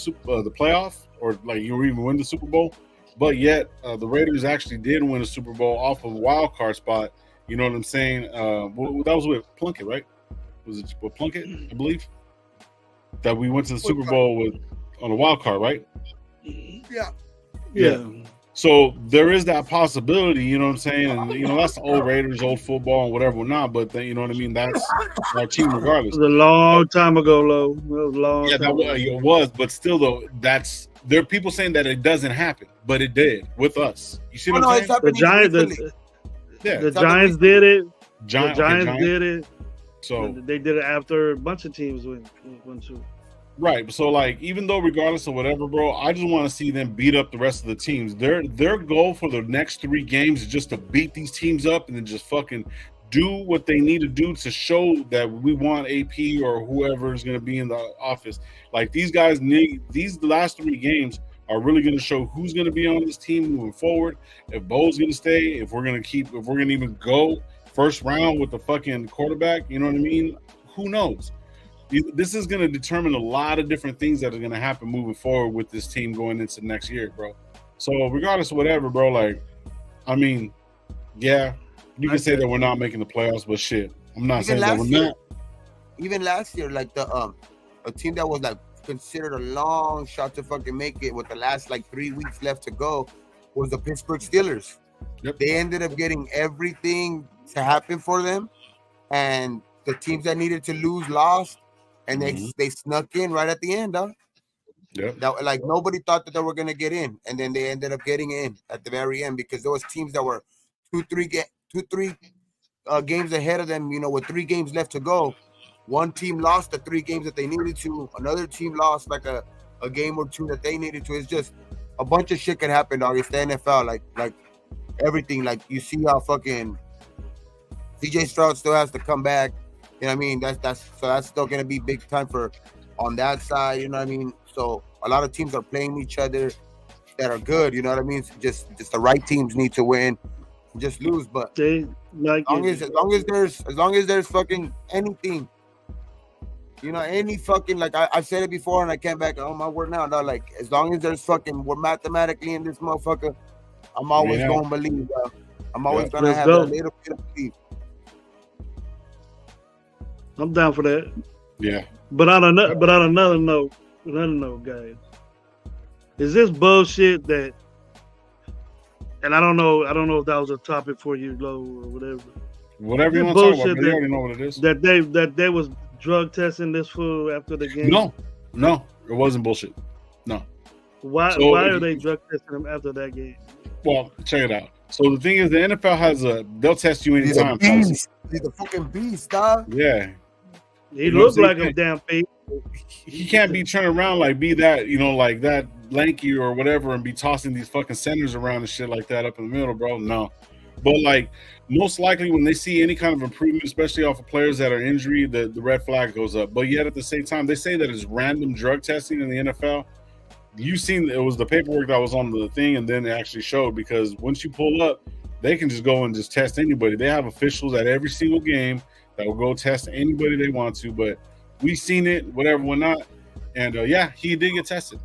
playoff, or like even win the Super Bowl, but yet the Raiders actually did win a Super Bowl off of a wild card spot, You know what I'm saying? That was with Plunkett, right? Was it with Plunkett, I believe? That we went to the Super Bowl with on a wild card, right? Yeah. So there is that possibility, you know what I'm saying? And you know, that's the old Raiders, old football, and whatever not. But then, you know what I mean? That's our team, regardless. It was a long time ago, Lo. It was a long time ago. It was, but still, though, there are people saying that it doesn't happen, but it did with us. You see what I'm saying? The Giants did it. The Giants did it. So they did it after a bunch of teams went too. Right. So, like, even though regardless of whatever, bro, I just want to see them beat up the rest of the teams. Their goal for the next 3 games is just to beat these teams up and then just fucking do what they need to do to show that we want AP or whoever is going to be in the office. Like, these guys need these last 3 games are really going to show who's going to be on this team moving forward. If Bo's going to stay, if we're going to even go first round with the fucking quarterback, you know what I mean? Who knows? This is going to determine a lot of different things that are going to happen moving forward with this team going into next year, bro. So regardless of whatever, bro, like, I mean, yeah, you can say that we're not making the playoffs, but shit, I'm not saying that we're not. Even last year, like a team that was like considered a long shot to fucking make it with the last like 3 weeks left to go was the Pittsburgh Steelers. Yep. They ended up getting everything to happen for them, and the teams that needed to lose lost. And they snuck in right at the end, huh? Yeah. That, like, nobody thought that they were gonna get in, and then they ended up getting in at the very end because there was teams that were 2-3 games ahead of them. You know, with 3 games left to go, one team lost the 3 games that they needed to. Another team lost like a game or 2 that they needed to. It's just a bunch of shit can happen, dog. It's the NFL, like everything. Like, you see how fucking CJ Stroud still has to come back. You know what I mean? That's still gonna be big time for on that side. You know what I mean? So a lot of teams are playing each other that are good. You know what I mean? Just the right teams need to win, just lose. But as long as there's fucking anything, you know, any fucking, like I've said it before and I came back on my word now. No, like, as long as there's fucking, we're mathematically in this motherfucker, I'm always gonna believe. I'm always gonna have that little bit of belief. I'm down for that. Yeah. But on another note, guys, is this bullshit that? And I don't know if that was a topic for you, Lo, or whatever. Whatever you want to talk about, but you already know what it is. That they was drug testing this fool after the game. No, it wasn't bullshit. No. Why are they drug testing him after that game? Well, check it out. So the thing is, the NFL they'll test you anytime. He's a fucking beast, dog. Yeah. He looks like a damn beast. He can't be turning around be that, you know, like that lanky or whatever and be tossing these fucking centers around and shit like that up in the middle, bro. No. But like, most likely when they see any kind of improvement, especially off of players that are injured, the red flag goes up. But yet at the same time, they say that it's random drug testing in the NFL. You've seen, it was the paperwork that was on the thing, and then it actually showed, because once you pull up, they can just go and just test anybody. They have officials at every single game that will go test anybody they want to. But we seen it, whatever, whatnot. And yeah, he did get tested.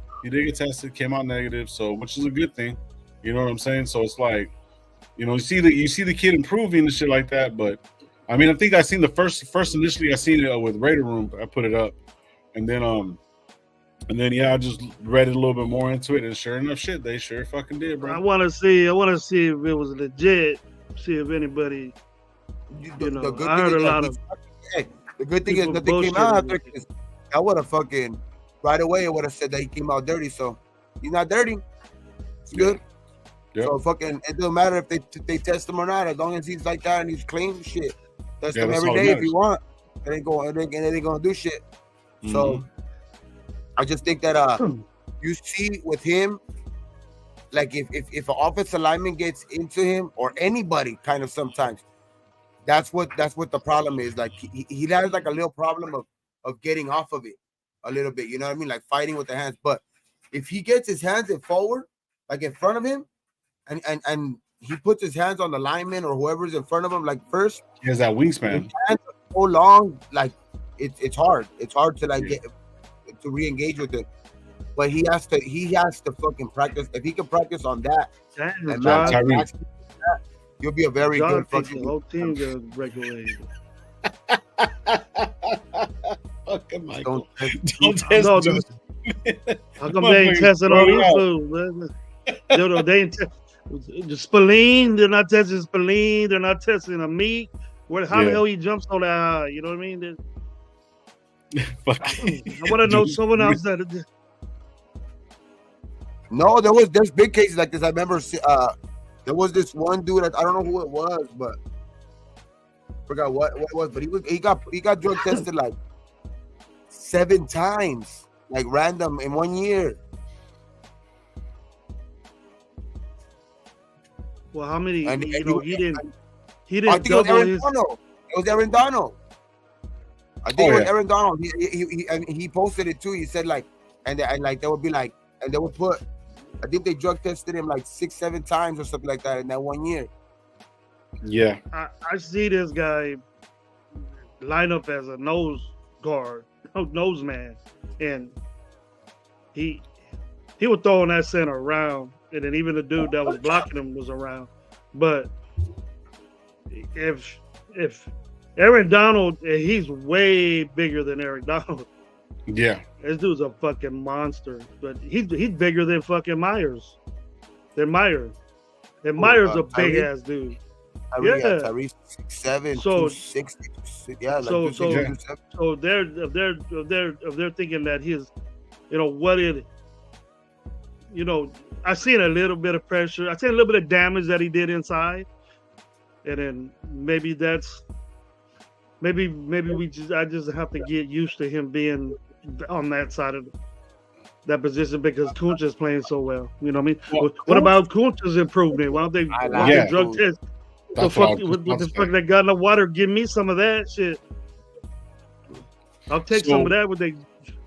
Came out negative, so, which is a good thing. You know what I'm saying? So it's like, you know, you see the kid improving and shit like that. But I mean, I think I seen the first initially I seen it with Raider Room. I put it up, and then yeah, I just read it a little bit more into it, and sure enough, shit, they sure fucking did, bro. I want to see if it was legit. See if anybody, you know, I heard a lot of. The good thing is that they came out after. I would have fucking right away. I would have said that he came out dirty. So he's not dirty. It's good. Yep. So fucking, it doesn't matter if they test him or not. As long as he's like that and he's clean, shit. Test him every day if you want. They ain't gonna do shit. Mm-hmm. So I just think that you see with him, like if an offensive lineman gets into him or anybody, kind of sometimes, that's what the problem is. Like he has like a little problem of getting off of it a little bit. You know what I mean? Like fighting with the hands. But if he gets his hands in forward, like in front of him, and he puts his hands on the lineman or whoever's in front of him, like first, he has that wingspan. His hands are so long, like it's hard. It's hard to like get to re-engage with it. But he has to fucking practice. If he can practice on that, You'll be a very John good thinks fucking. the whole team gets regulated. Fucking Michael. Don't Don't test No, juice. How come they ain't testing all these foods? Man? They ain't the spleen. They're not testing spleen. They're not testing a meat. How the hell he jumps so that high? You know what I mean? I want to know someone else that. No, there's big cases like this. I remember there was this one dude. I don't know who it was, but forgot what it was. But he got drug tested like 7 times, like random in 1 year. Well, how many? And he didn't. He I didn't think it was double Aaron his. Donald. It was Aaron Donald. I think it was Aaron Donald. He posted it too. He said like, and like they would be like, and they would put. I think they drug tested him like 6-7 times or something like that in that 1 year. Yeah. I see this guy line up as a nose man, and he was throwing that center around, and then even the dude that was blocking him was around. But if Aaron Donald, he's way bigger than Aaron Donald. Yeah. This dude's a fucking monster, but he's bigger than fucking Myers. Than Myers. And Myers a big ass dude. Tyrese 6'7", so 260. Yeah, like so they're thinking that his, I seen a little bit of pressure. I seen a little bit of damage that he did inside, and then maybe I just have to get used to him being on that side of that position because Kuntz is playing so well. You know what I mean? Well, what about Kuntz's improvement? Why don't they drug test? The fuck with the fuck that got in the water? Give me some of that shit. I'll take some of that. What they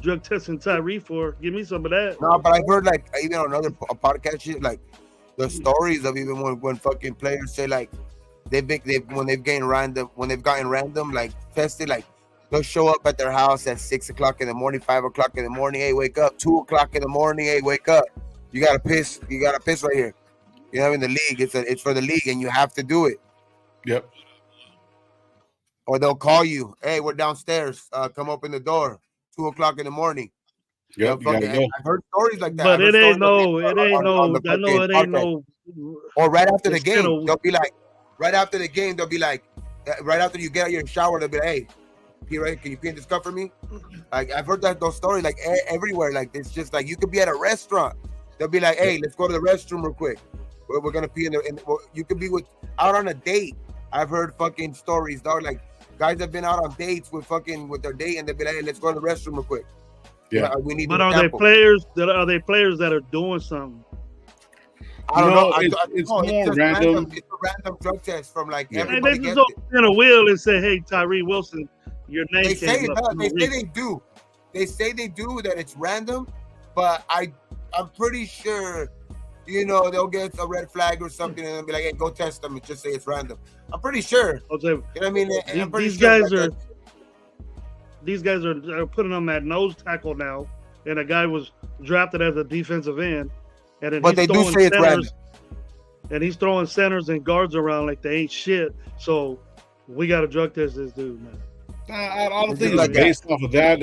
drug testing Tyree for? Give me some of that. No, but I've heard like even on another podcast shit like the stories of even when fucking players say like when they've gotten random like tested, like they'll show up at their house at 6 o'clock in the morning, 5 o'clock in the morning. Hey, wake up! 2 o'clock in the morning. Hey, wake up! You gotta piss. You gotta piss right here. You know, in the league, it's for the league, and you have to do it. Yep. Or they'll call you. Hey, we're downstairs. Come open the door. 2 o'clock in the morning. Yep. I've heard stories like that. But it ain't no. Or right after the game, they'll be like, right after you get out of your shower, they'll be like, hey, can you pee in this cup for me? Like I've heard those stories like everywhere. Like it's just like you could be at a restaurant. They'll be like, hey, let's go to the restroom real quick. We're gonna pee in there. You could be out on a date. I've heard fucking stories, dog. Like guys have been out on dates with their date, and they'll be like, hey, let's go to the restroom real quick. Yeah. We need. But are they players that are doing something? I don't know. It's more random. It's a random drug test from like And everybody. they just don't spin a wheel and say, "Hey, Tyree Wilson, your name." They say they do. They say they do that it's random, but I'm pretty sure, they'll get a red flag or something and they'll be like, "Hey, go test them and just say it's random." I'm pretty sure. Okay. You know what I mean? These guys are putting them at nose tackle now, and a guy was drafted as a defensive end. But they do say it's random. And he's throwing centers and guards around like they ain't shit. So we got to drug test this dude, man. I don't think it's based off of that.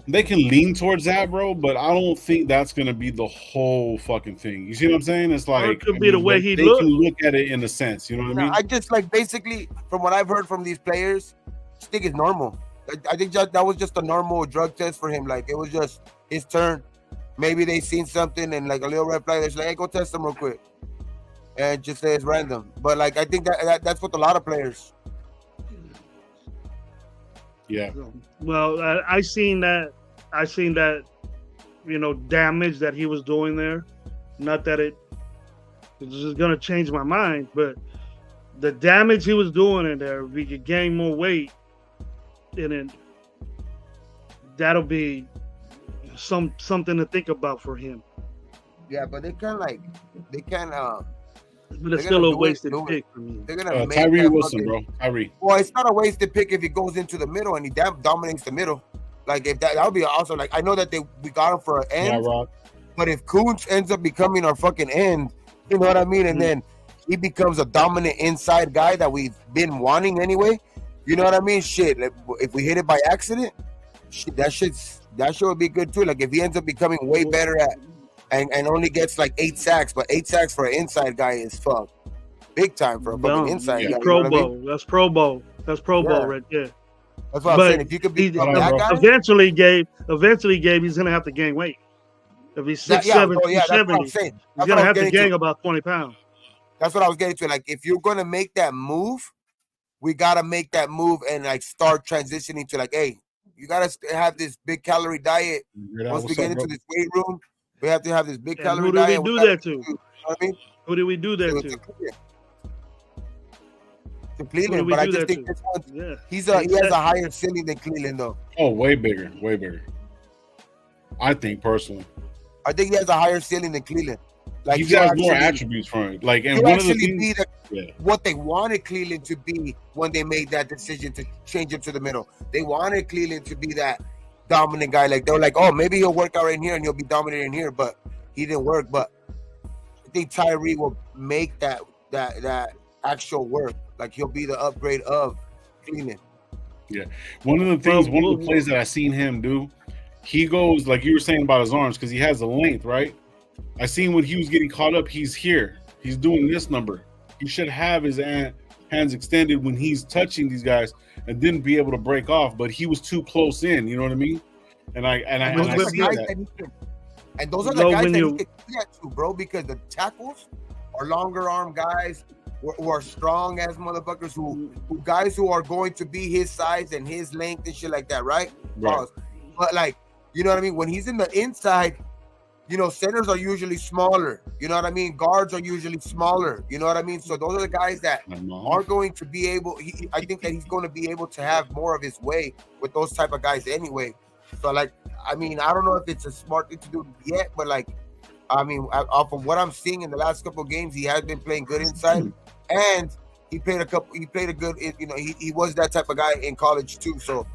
They can lean towards that, bro, but I don't think that's going to be the whole fucking thing. You see what I'm saying? It's like, it could be the way he looks. They can look at it in a sense. You know what I mean? I just basically, from what I've heard from these players, I think it's normal. I think that was just a normal drug test for him. Like, it was just his turn. Maybe they seen something and like a little red flag. They're like, hey, go test them real quick. And just say it's random. But like, I think that's with a lot of players. Yeah. Well, I seen that, damage that he was doing there. Not that it's just going to change my mind, but the damage he was doing in there, we could gain more weight. And then that'll be something to think about for him. Yeah, but they can. But it's still a wasted pick for me. They're gonna make Tyree Wilson, bro. Tyree. Well, it's not a wasted pick if he goes into the middle and he dominates the middle. Like if that would be awesome. Like I know that we got him for an end, but if Kuntz ends up becoming our fucking end, You know what I mean? And then he becomes a dominant inside guy that we've been wanting anyway. You know what I mean? Shit, if we hit it by accident, shit, that shit would be good too. Like if he ends up becoming way better at and only gets like 8 sacks, but 8 sacks for an inside guy is fuck big time for a fucking inside guy. Pro Bowl. I mean? That's Pro Bowl. That's Pro Bowl right there. That's what I'm saying. If you could be that guy, eventually, Gabe, he's gonna have to gain weight. If he's 6'7", 270, he's gonna have to gain about 20 pounds. That's what I was getting to. Like, if you're gonna make that move, we gotta make that move and like start transitioning to like, hey, you gotta have this big calorie diet. Once we get into this weight room, we have to have this big calorie diet. Who do we do that to? You know what I mean? Who do we do that to? To Cleveland, but I just think this one, he has a higher ceiling than Cleveland, though. Oh, way bigger. I think personally. I think he has a higher ceiling than Cleveland. Like he has more attributes from it. Like, and one of the things, what they wanted Cleveland to be when they made that decision to change him to the middle. They wanted Cleveland to be that dominant guy. Like they were like, oh, maybe he'll work out in here and he'll be dominant in here, but he didn't work. But I think Tyree will make that actual work. Like he'll be the upgrade of Cleveland. Yeah, one of the plays that I seen him do, he goes like you were saying about his arms because he has the length, right? I seen when he was getting caught up, he's here. He's doing this number. He should have his hands extended when he's touching these guys and didn't be able to break off, but he was too close in. You know what I mean? And I see that. And those are the guys that he can do that to, bro, because the tackles are longer arm guys who are strong as motherfuckers, who guys who are going to be his size and his length and shit like that, right? But like, you know what I mean? When he's in the inside, you know, centers are usually smaller. You know what I mean? Guards are usually smaller. You know what I mean? So those are the guys that are going to be able. I think that he's going to be able to have more of his way with those type of guys anyway. So like, I mean, I don't know if it's a smart thing to do yet, but like, I mean, off of what I'm seeing in the last couple of games, he has been playing good inside, and he played a good. You know, he was that type of guy in college too. So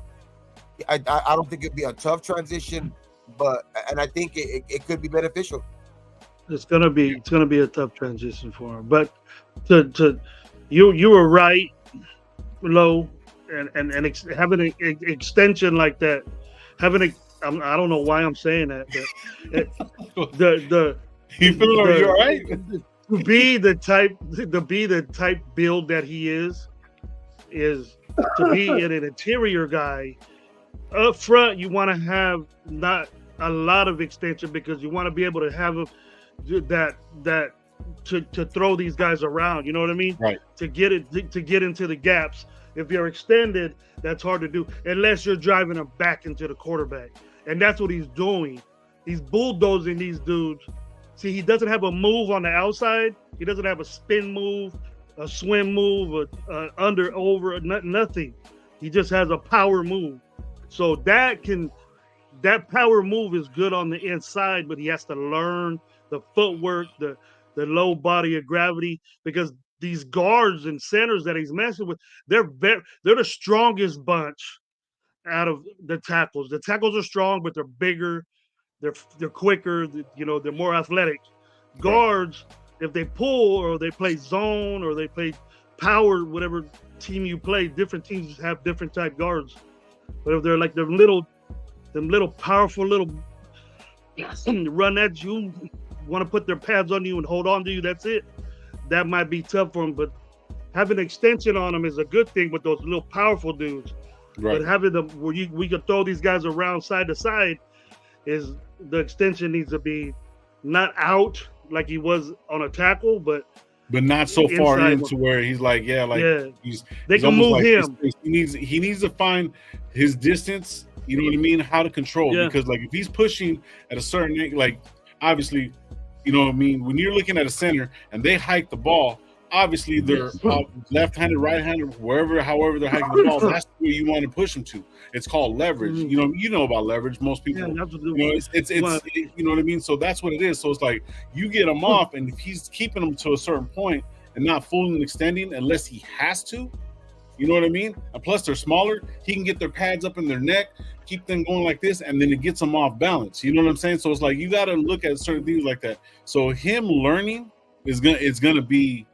I don't think it'd be a tough transition. And I think it could be beneficial. It's gonna be a tough transition for him. But you were right, Low, and having an extension like that, I don't know why I'm saying that, but you feel you're right. To be the type build that he is to be an interior guy. Up front, you want to have not a lot of extension because you want to be able to have that to throw these guys around. You know what I mean? Right. To get into the gaps. If you're extended, that's hard to do unless you're driving them back into the quarterback, and that's what he's doing. He's bulldozing these dudes. See, he doesn't have a move on the outside. He doesn't have a spin move, a swim move, over, nothing. He just has a power move. So that power move is good on the inside, but he has to learn the footwork, the low body of gravity, because these guards and centers that he's messing with, they're the strongest bunch out of the tackles. The tackles are strong, but they're bigger, they're quicker, they're more athletic. Guards, if they pull or they play zone or they play power, whatever team you play, different teams have different type guards. But if they're like them little powerful little run at you, want to put their pads on you and hold on to you, that's it. That might be tough for them, but having extension on them is a good thing with those little powerful dudes. Right. But having them where we could throw these guys around side to side, is the extension needs to be not out like he was on a tackle, but not so far into where he's like, they can move him. He needs to find his distance. You know what I mean? How to control, because like if he's pushing at a certain, like obviously, you know what I mean? When you're looking at a center and they hike the ball, obviously they're left-handed, right-handed, however they're hiking the ball. That's where you want to push them to. It's called leverage. You know about leverage. Most people, it's you know what I mean. So that's what it is. So it's like you get him off, and if he's keeping them to a certain point and not fully extending unless he has to, you know what I mean. And plus they're smaller. He can get their pads up in their neck, keep them going like this, and then it gets them off balance. You know what I'm saying? So it's like you got to look at certain things like that. So him learning it's gonna be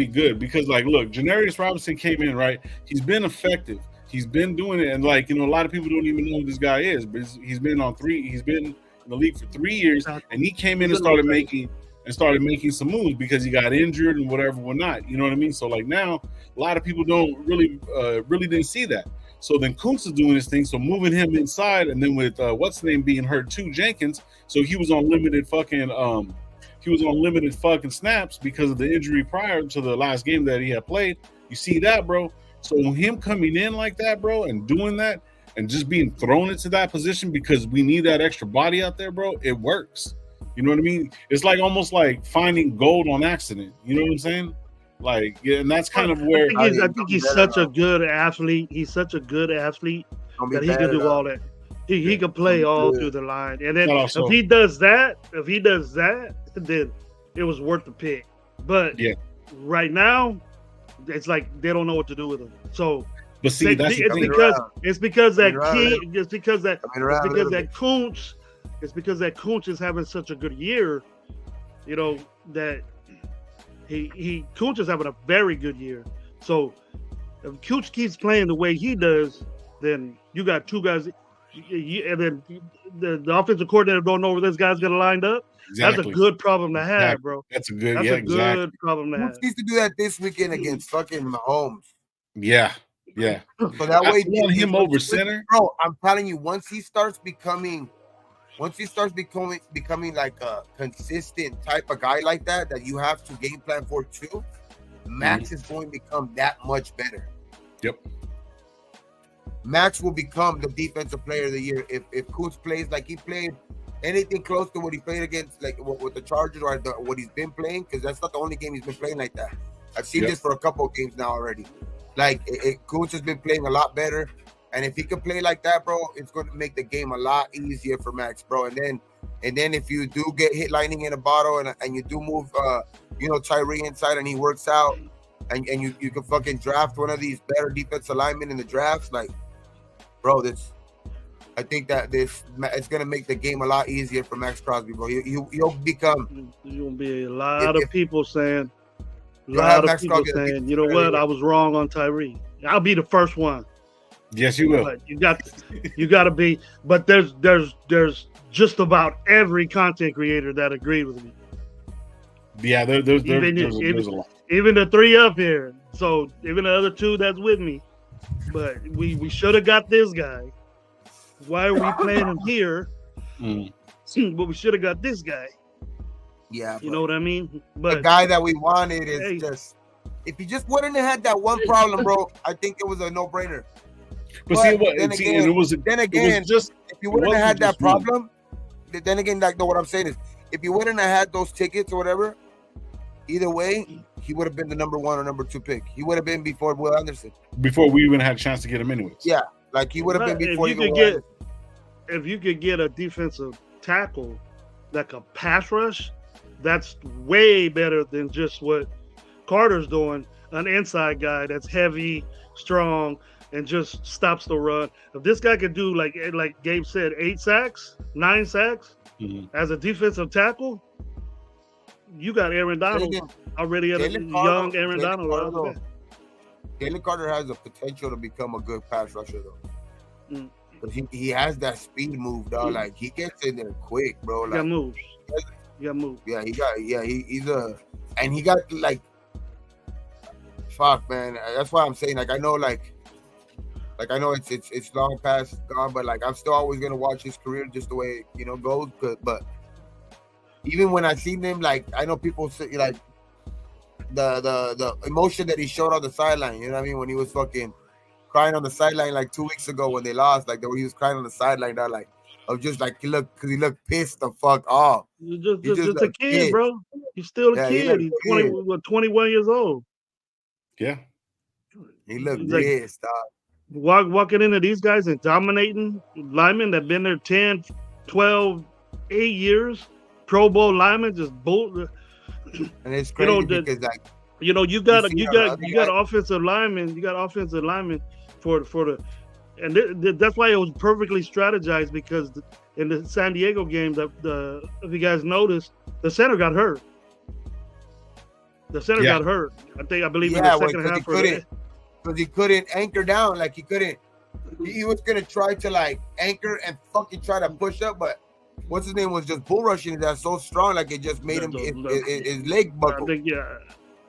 good because like look, Janarius Robinson came in, right? He's been effective. He's been doing it, and like, you know, a lot of people don't even know who this guy is, but he's been in the league for 3 years, and he came in and started making some moves because he got injured and whatnot. You know what I mean? So like now, a lot of people don't really didn't see that. So then Kuntz is doing his thing, so moving him inside, and then with what's the name being hurt too, Jenkins. So he was on limited fucking snaps because of the injury prior to the last game that he had played. You see that, bro? So him coming in like that, bro, and doing that, and just being thrown into that position because we need that extra body out there, bro, it works. You know what I mean? It's like almost like finding gold on accident. You know what I'm saying? Like, yeah, and that's kind of where I think he's such a good athlete. He's such a good athlete that he can do all that. He can play all through the line. And then if he does that, then it was worth the pick. But right now, it's like they don't know what to do with him. So, but see, it's because that Kuntz is having such a good year. You know that Kuntz is having a very good year. So if Kuntz keeps playing the way he does, then you got two guys, and then the offensive coordinator don't know where this guy's gonna line up. Exactly. That's a good problem to have, bro. That's a good problem to have. Kuntz needs to do that this weekend against fucking Mahomes. Yeah. So that way, him over center, bro. I'm telling you, once he starts becoming like a consistent type of guy like that you have to game plan for too, Max is going to become that much better. Yep. Max will become the defensive player of the year if Kuntz plays like he played, anything close to what he played against, like with the Chargers or what he's been playing, because that's not the only game he's been playing like that. I've seen this for a couple of games now already. Like Kuntz has been playing a lot better, and if he can play like that, bro, it's going to make the game a lot easier for Max, bro. And then if you do get hit lightning in a bottle and you do move, Tyree inside and he works out, and you can fucking draft one of these better defensive linemen in the drafts, like, bro, I think that it's gonna make the game a lot easier for Max Crosby, bro. You'll become. There's gonna be a lot of people saying, you know what? I was wrong on Tyree. I'll be the first one. Yes, you will. But you got to be. But there's just about every content creator that agreed with me. Yeah, there's a lot. Even the three up here. So even the other two that's with me. But we should have got this guy. Why are we playing him here? But we should have got this guy. Yeah, you know what I mean. But the guy that we wanted is just. If he just wouldn't have had that one problem, bro, I think it was a no-brainer. But see what? Then again, if you wouldn't have had that problem, then again, like what I'm saying is, if you wouldn't have had those tickets or whatever, either way, he would have been the number 1 or number 2 pick. He would have been before Will Anderson. Before we even had a chance to get him anyways. Yeah, like he would have been before if you could get a defensive tackle that could pass rush, that's way better than just what Carter's doing. An inside guy that's heavy, strong, and just stops the run. If this guy could do like Gabe said, 8 sacks, 9 sacks as a defensive tackle, you got Aaron Donald already at a young Aaron Donald. Jalen Carter has the potential to become a good pass rusher though. But he has that speed move, dog. Like he gets in there quick, bro. Like, he got moves. Yeah, he got like, fuck, man. That's why I'm saying, like, I know it's long past gone, but like I'm still always gonna watch his career just the way goes. But even when I seen him, like I know people say like the emotion that he showed on the sideline. You know what I mean? When he was fucking crying on the sideline like 2 weeks ago when they lost, like the way he was crying on the sideline, that like of just like he looked pissed the fuck off. He's just a kid, bro. He's still a kid. He's 21 years old. Yeah. He looked pissed, dog. Walking into these guys and dominating linemen that been there 10, 12, 8 years, Pro Bowl linemen, just bolt. And it's crazy because like you got offensive linemen. You got offensive linemen for the, and that's why it was perfectly strategized because in the San Diego game, if you guys noticed, the center got hurt. The center got hurt. I believe in the second half. Because he couldn't anchor down. Like he couldn't. He was gonna try to like anchor and fucking try to push up, but what's his name was just bull rushing that so strong, like it just made him his leg buckle.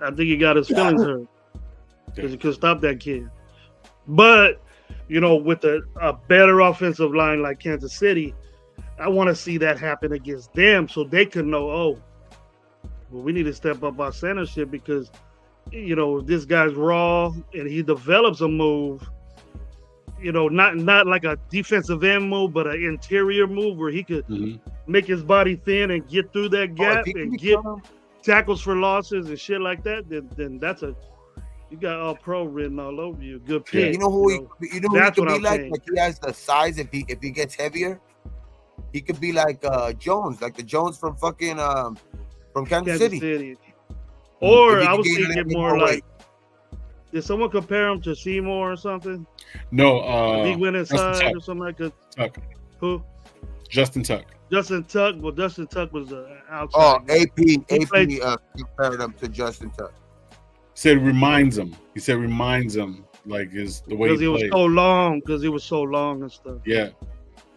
I think he got his feelings hurt because he couldn't stop that kid. But with a better offensive line like Kansas City, I want to see that happen against them so they can know, well, we need to step up our centership because if this guy's raw and he develops a move, not like a defensive end move, but an interior move where he could make his body thin and get through that gap and get tackles for losses and shit like that, then that's you got all pro written all over you. Good pick. You know who he could be like? Like he has the size if he gets heavier, he could be like Jones, like the Jones from fucking from Kansas City. Or I was thinking more like, did someone compare him to Seymour or something? No, he went inside or something like that. Tuck. Who? Justin Tuck. Justin Tuck. Well, Justin Tuck was outside. Oh, AP compared him to Justin Tuck. He reminds him like is the way because he was so long and stuff. Yeah.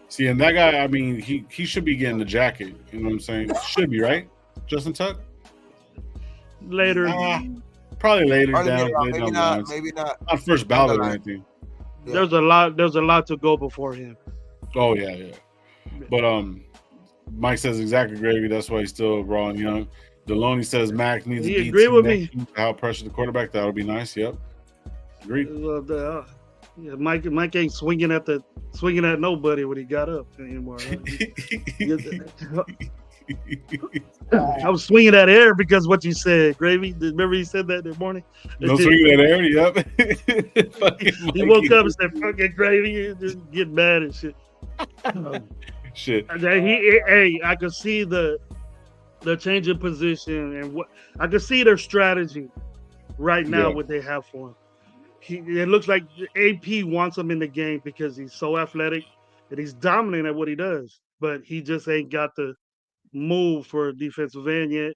See, and that guy, I mean, he should be getting the jacket. You know what I'm saying? Should be, right? Justin Tuck? Later. Probably later down. Maybe not. Not first ballot or anything. Yeah. There's a lot to go before him. Oh yeah. But Mike says exactly, Gravy. That's why he's still raw and young. Deloney says Mac needs to agree with me. How pressure the quarterback. That would be nice. Yep. Agreed. Mike ain't swinging at nobody when he got up anymore. I was swinging that air because what you said, Gravy. Remember he said that morning? No swinging that air, yep. He woke up and said, fucking Gravy, and just get mad and shit. Shit. I could see the change of position and what I could see their strategy right now, what they have for him. It looks like AP wants him in the game because he's so athletic and he's dominant at what he does, but he just ain't got the move for a defensive end yet.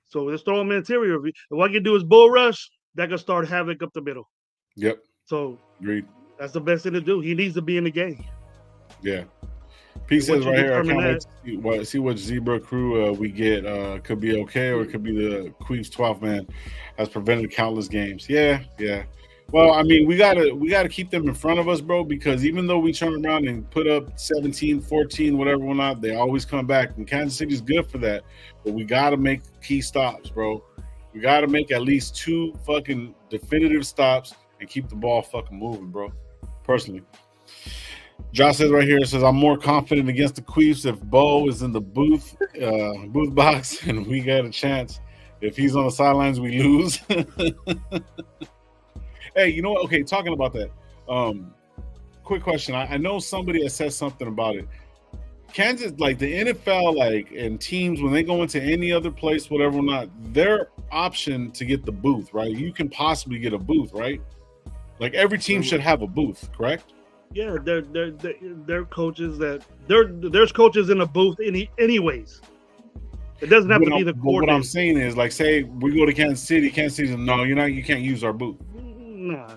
So let's throw him in interior. If what I can do is bull rush, that can start havoc up the middle. Yep. So agreed. That's the best thing to do. He needs to be in the game. Yeah. P says right here, I can't wait to see what Zebra crew we get. Could be okay, or it could be the Queef's 12th man has prevented countless games. Yeah. Well, I mean, we gotta keep them in front of us, bro, because even though we turn around and put up 17, 14, whatever or not, they always come back. And Kansas City's good for that. But we gotta make key stops, bro. We gotta make at least 2 fucking definitive stops and keep the ball fucking moving, bro. Personally. Josh says right here, it says, I'm more confident against the Queefs if Bo is in the booth box and we got a chance. If he's on the sidelines, we lose. Hey, you know what? Okay, talking about that. Quick question. I know somebody has said something about it. Kansas, like the NFL, like and teams, when they go into any other place, whatever or not, their option to get the booth, right? You can possibly get a booth, right? Like every team should have a booth, correct? Yeah, they're coaches there's coaches in the booth anyways. It doesn't have to be the coordinator. What I'm saying is, like, say we go to Kansas City says, no, you can't use our booth. No.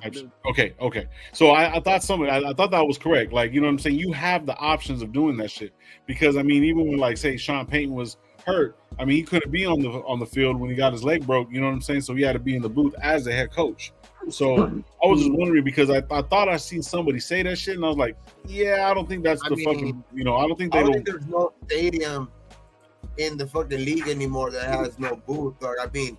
Okay. So I thought I thought that was correct. Like, you know what I'm saying? You have the options of doing that shit. Because I mean, even when like say Sean Payton was hurt, I mean he couldn't be on the field when he got his leg broke, you know what I'm saying? So he had to be in the booth as the head coach. So I was just wondering because I thought I seen somebody say that shit and I was like, yeah, I don't think that's fucking, I don't think there's no stadium in the fucking league anymore that has no booth. Or I mean,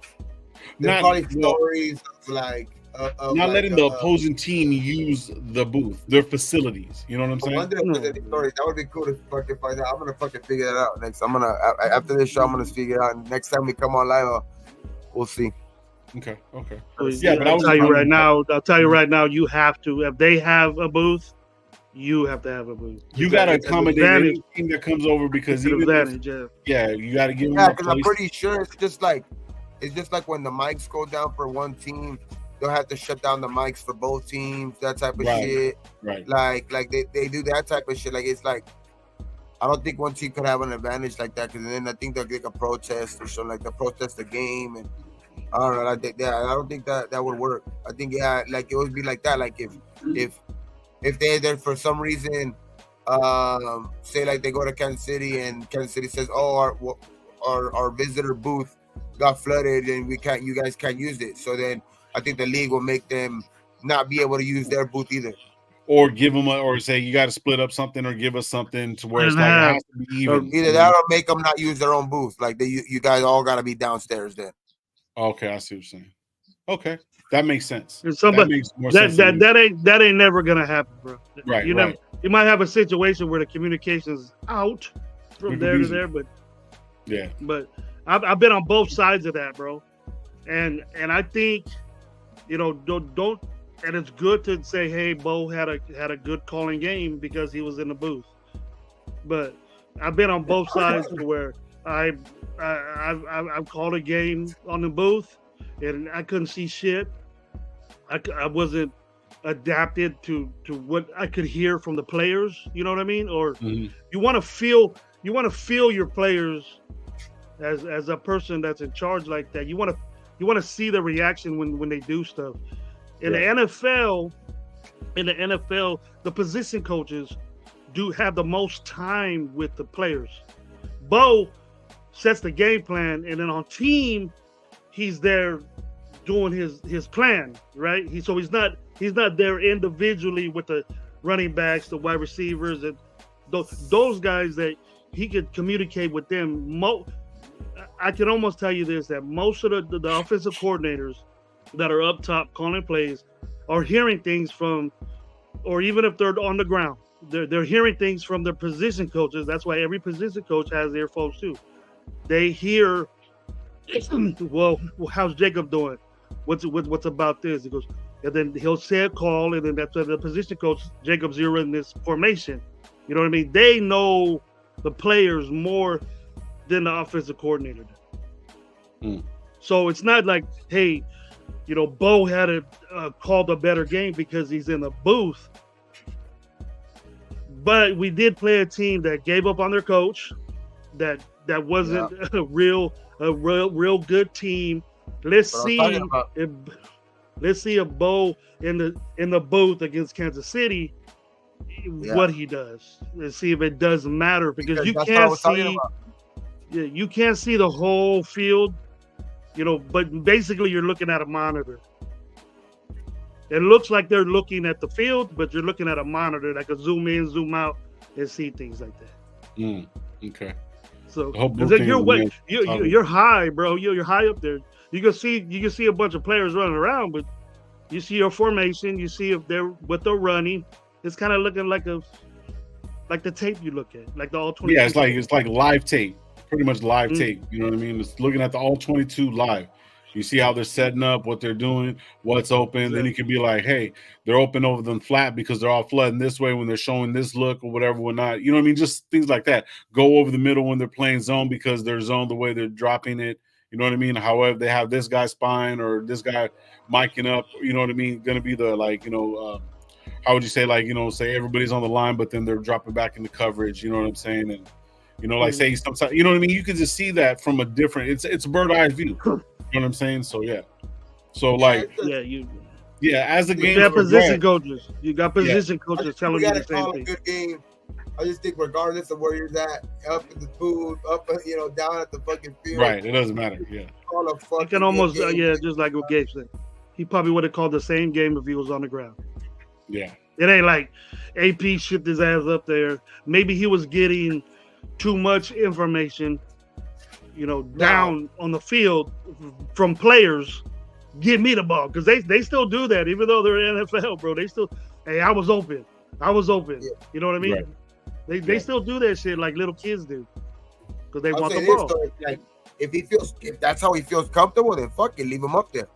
there's probably stories of like not letting the opposing team use the booth, their facilities. You know what I'm saying? I wonder if there's any stories. That would be cool to fucking find out. I'm gonna fucking figure that out next. After this show, I'm gonna figure it out. And next time we come on live, we'll see. Okay. Yeah, but I'll tell you right now. You have to. If they have a booth, you have to have a booth. You got to accommodate any team that comes over because you got to give them. Yeah, because I'm pretty sure it's just like when the mics go down for one team, they'll have to shut down the mics for both teams. That type of shit. Right. Like they do that type of shit. Like it's like I don't think one team could have an advantage like that because then I think they'll get a protest or something like they'll protest the game and I don't know. I don't think that would work. I think like it would be like that. Like if they're for some reason, say like they go to Kansas City and Kansas City says, oh, our visitor booth got flooded and you guys can't use it. So then I think the league will make them not be able to use their booth either. Or give them or say you got to split up something or give us something to where it's like it has to be even. Either that or make them not use their own booth. Like you guys all got to be downstairs then. Okay, I see what you're saying. Okay, that makes sense. That makes more sense. That ain't never gonna happen, bro. Right. You might have a situation where the communication's out from there to there, but yeah. But I've been on both sides of that, bro. And I think, don't and it's good to say, hey, Bo had a good calling game because he was in the booth. But I've been on both sides where I've called a game on the booth and I couldn't see shit. I wasn't adapted to what I could hear from the players. You know what I mean? Or you want to feel your players as a person that's in charge like that. You want to see the reaction when they do stuff. In the NFL, the position coaches do have the most time with the players. Bo sets the game plan, and then on team, he's there doing his plan, right? He's not there individually with the running backs, the wide receivers, and those guys that he could communicate with them. I can almost tell you this, that most of the offensive coordinators that are up top calling plays are hearing things from, or even if they're on the ground, they're hearing things from their position coaches. That's why every position coach has earphones too. They hear, well, how's Jacob doing? What's about this? He goes, and then he'll say a call, and then that's the position coach, Jacob's here in this formation. You know what I mean? They know the players more than the offensive coordinator did. So it's not like, hey, Bo had called a better game because he's in the booth. But we did play a team that gave up on their coach, that wasn't a real good team. Let's see if Bo in the booth against Kansas City, what he does. Let's see if it does matter because you can't see. Yeah, you can't see the whole field, but basically you're looking at a monitor. It looks like they're looking at the field, but you're looking at a monitor that can zoom in, zoom out, and see things like that. Okay. So you're high, bro. You're high up there. You can see a bunch of players running around, but you see your formation. You see what they're running. It's kind of looking like the tape you look at, like the all 22. Yeah, it's like live tape. Pretty much live tape, you know what I mean? It's looking at the all 22 live. You see how they're setting up, what they're doing, what's open. Then you can be like, hey, they're open over them flat because they're all flooding this way when they're showing this look or whatever, whatnot. You know what I mean? Just things like that. Go over the middle when they're playing zone because they're zoned the way they're dropping it. You know what I mean? However, they have this guy spying or this guy miking up. You know what I mean? Going to be the how would you say say everybody's on the line, but then they're dropping back into coverage. You know what I'm saying? And say sometimes, you know what I mean? You can just see that from a different, it's a bird eye view. You know what I'm saying? So, yeah. So, as the game, you got position coaches. You got position coaches telling you the same thing. Good game. I just think regardless of where you're at, up in the booth, up, down at the fucking field. Right. It doesn't matter. Yeah. You can almost, just like what Gabe said. He probably would have called the same game if he was on the ground. Yeah. It ain't like AP shipped his ass up there. Maybe he was getting too much information, down on the field from players. Give me the ball because they still do that even though they're in NFL, bro. They still, hey, I was open. Yeah. You know what I mean? Right. They still do that shit like little kids do because they want the ball. Like, if that's how he feels comfortable, then fuck it, leave him up there.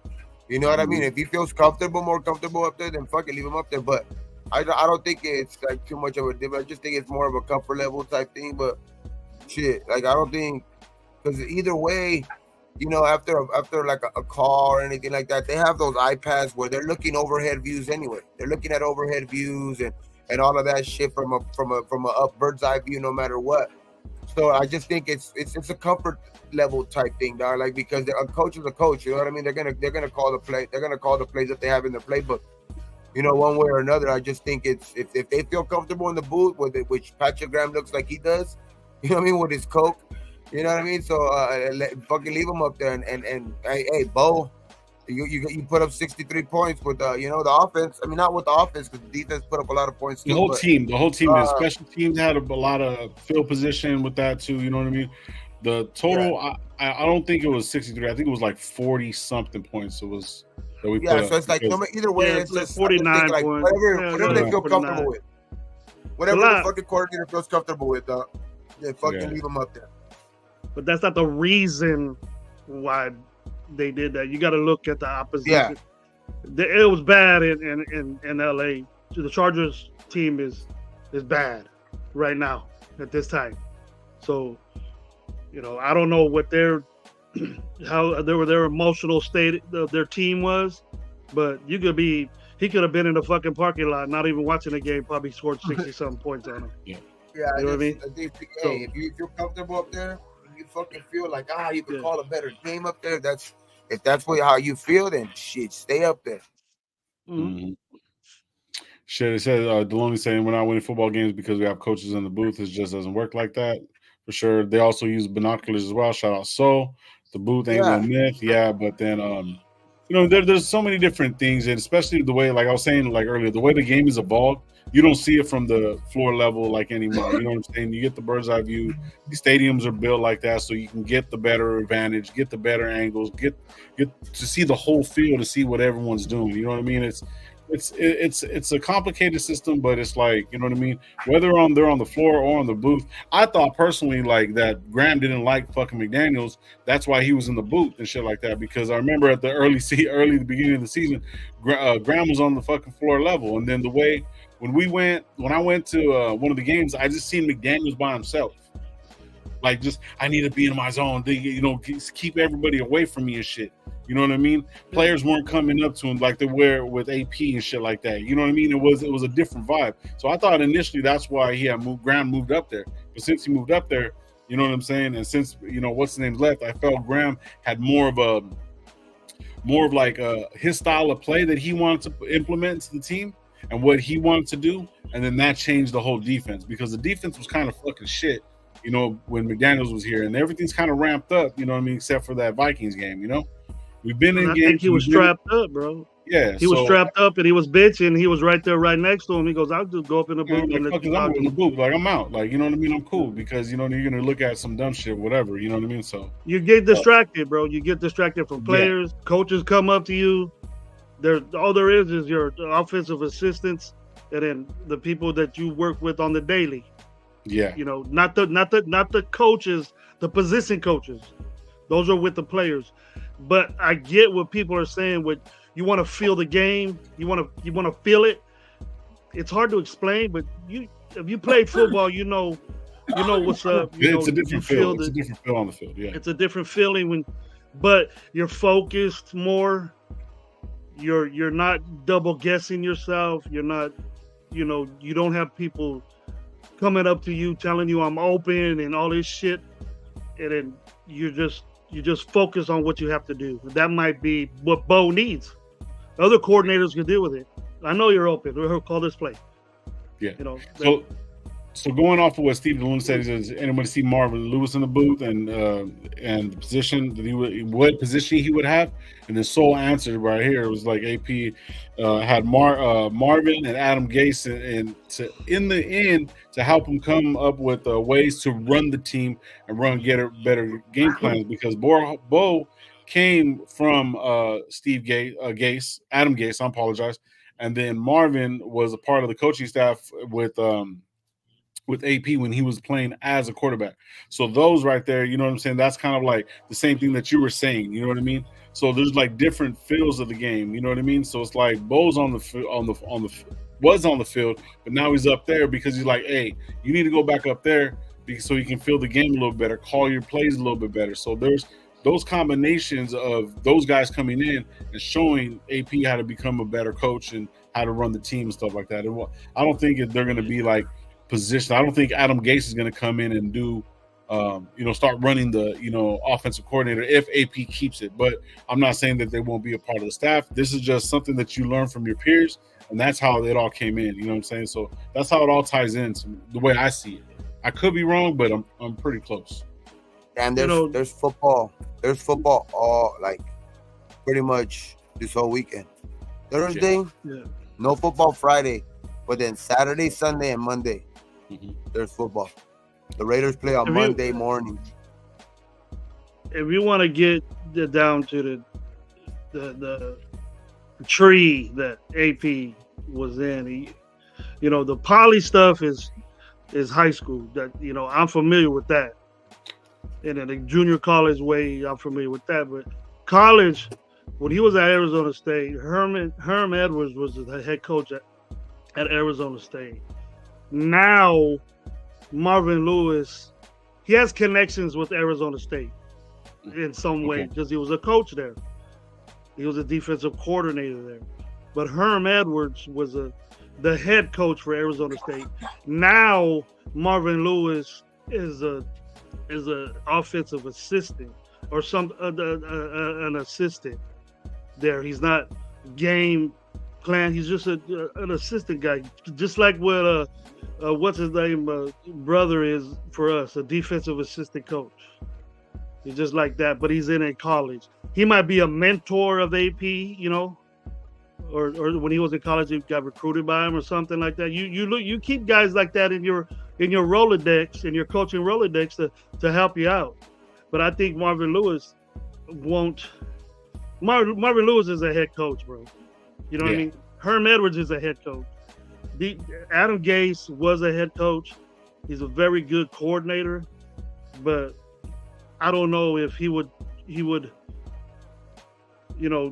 You know what I mean? If he feels more comfortable up there, then fuck it, leave him up there. But I don't think it's like too much of a difference. I just think it's more of a comfort level type thing. But shit, like I don't think, because either way, after like a call or anything like that, they have those iPads where they're looking overhead views anyway. They're looking at overhead views and all of that shit from a bird's eye view, no matter what. So I just think it's a comfort level type thing, dog. Like, because a coach is a coach, you know what I mean? They're gonna call the play. They're gonna call the plays that they have in their playbook. You know, one way or another. I just think it's if they feel comfortable in the booth with it, which Patrick Graham looks like he does. You know what I mean? With his coke. You know what I mean? So fucking leave him up there and hey, Bo. You put up 63 points with the offense. I mean, not with the offense, because the defense put up a lot of points too. The whole team, the special teams had a lot of field position with that too. You know what I mean? The total, I don't think it was 63. I think it was like 40 something points. It was that we. Yeah, so it's like either way, it's like just 49 like points. Whatever they feel comfortable with. Whatever the fucking coordinator feels comfortable with, they fucking leave them up there. But that's not the reason why they did that. You got to look at the opposition. Yeah. It was bad in LA. The Chargers team is bad right now at this time. So, I don't know what their emotional state of their team was, but he could have been in the fucking parking lot, not even watching the game, probably scored 60-something points on him. Yeah. You know what I mean? If you feel comfortable up there, you fucking feel like you can call a better game up there. If that's how you feel, then shit, stay up there. Mm-hmm. Shit, it says Deloney saying we're not winning football games because we have coaches in the booth. It just doesn't work like that. For sure. They also use binoculars as well. Shout out So. The booth ain't no myth. Yeah, but then there's so many different things, and especially the way, like I was saying like earlier, the way the game is evolved, you don't see it from the floor level like anymore. You know what I'm saying? You get the bird's eye view. These stadiums are built like that, so you can get the better advantage, get the better angles, get to see the whole field, to see what everyone's doing. You know what I mean? It's a complicated system, but it's like, you know what I mean? Whether they're on the floor or on the booth. I thought personally like that Graham didn't like fucking McDaniels. That's why he was in the booth and shit like that. Because I remember at the the beginning of the season, Graham was on the fucking floor level. And then when I went to one of the games, I just seen McDaniels by himself. Like, just, I need to be in my zone. Keep everybody away from me and shit. You know what I mean? Players weren't coming up to him like they were with AP and shit like that. You know what I mean? It was a different vibe. So I thought initially that's why Graham moved up there. But since he moved up there, you know what I'm saying? And since, what's the name left, I felt Graham had more of like his style of play that he wanted to implement to the team and what he wanted to do. And then that changed the whole defense, because the defense was kind of fucking shit, when McDaniels was here, and everything's kind of ramped up, you know what I mean? Except for that Vikings game, We've been in games. I think he was strapped up, bro. Yeah. He was strapped up and he was bitching. He was right there, right next to him. He goes, I'll just go up in the booth. I'm in the booth. Like, I'm out. Like, you know what I mean? I'm cool, because, you're going to look at some dumb shit, whatever. You know what I mean? So you get distracted, bro. You get distracted from players. Yeah. Coaches come up to you. All there is your offensive assistants, and then the people that you work with on the daily. Yeah. Not the coaches, the position coaches. Those are with the players. But I get what people are saying. With you want to feel the game, you want to feel it. It's hard to explain, but if you played football, you know what's up. It's a different feel. It's a different feel on the field. Yeah, it's a different feeling but you're focused more. You're not double guessing yourself. You're not, you don't have people coming up to you telling you I'm open and all this shit, and then you just focus on what you have to do. That might be what Bo needs. Other coordinators can deal with it. I know you're open. We'll call this play. Yeah. So going off of what Steve DeLuna said, is anyone see Marvin Lewis in the booth and the position that what position he would have? And the sole answer right here was like AP had Marvin and Adam Gase in the end to help him come up with ways to run the team and get better game plans, because Bo came from Adam Gase, I apologize, and then Marvin was a part of the coaching staff with AP when he was playing as a quarterback. So those right there, you know what I'm saying? That's kind of like the same thing that you were saying. You know what I mean? So there's like different feels of the game. You know what I mean? So it's like Bo's was on the field, but now he's up there because he's like, hey, you need to go back up there so you can feel the game a little better, call your plays a little bit better. So there's those combinations of those guys coming in and showing AP how to become a better coach and how to run the team and stuff like that. And I don't think they're going to be like position. I don't think Adam Gase is going to come in and do start running the, offensive coordinator if AP keeps it. But I'm not saying that they won't be a part of the staff. This is just something that you learn from your peers, and that's how it all came in. You know what I'm saying? So that's how it all ties in to the way I see it. I could be wrong, but I'm pretty close. And there's football. There's football all pretty much this whole weekend. Thursday, no football Friday, but then Saturday, Sunday, and Monday, there's football. The Raiders play on Monday morning. If you want to get down to the tree that AP was in, the poly stuff is high school. That I'm familiar with that. And in the junior college way, I'm familiar with that. But college, when he was at Arizona State, Herm Edwards was the head coach at Arizona State. Now, Marvin Lewis, he has connections with Arizona State in some way because he was a coach there. He was a defensive coordinator there. But Herm Edwards was the head coach for Arizona State. Now, Marvin Lewis is a offensive assistant or an assistant there. He's not game plan. He's just an assistant guy, just like what what's his name brother is for us, a defensive assistant coach. He's just like that, but he's in a college. He might be a mentor of AP, or when he was in college, he got recruited by him or something like that. You keep guys like that in your Rolodex, in your coaching Rolodex to help you out. But I think Marvin Lewis won't. Marvin Lewis is a head coach, bro. You know what I mean? Herm Edwards is a head coach. Adam Gase was a head coach. He's a very good coordinator, but I don't know if he would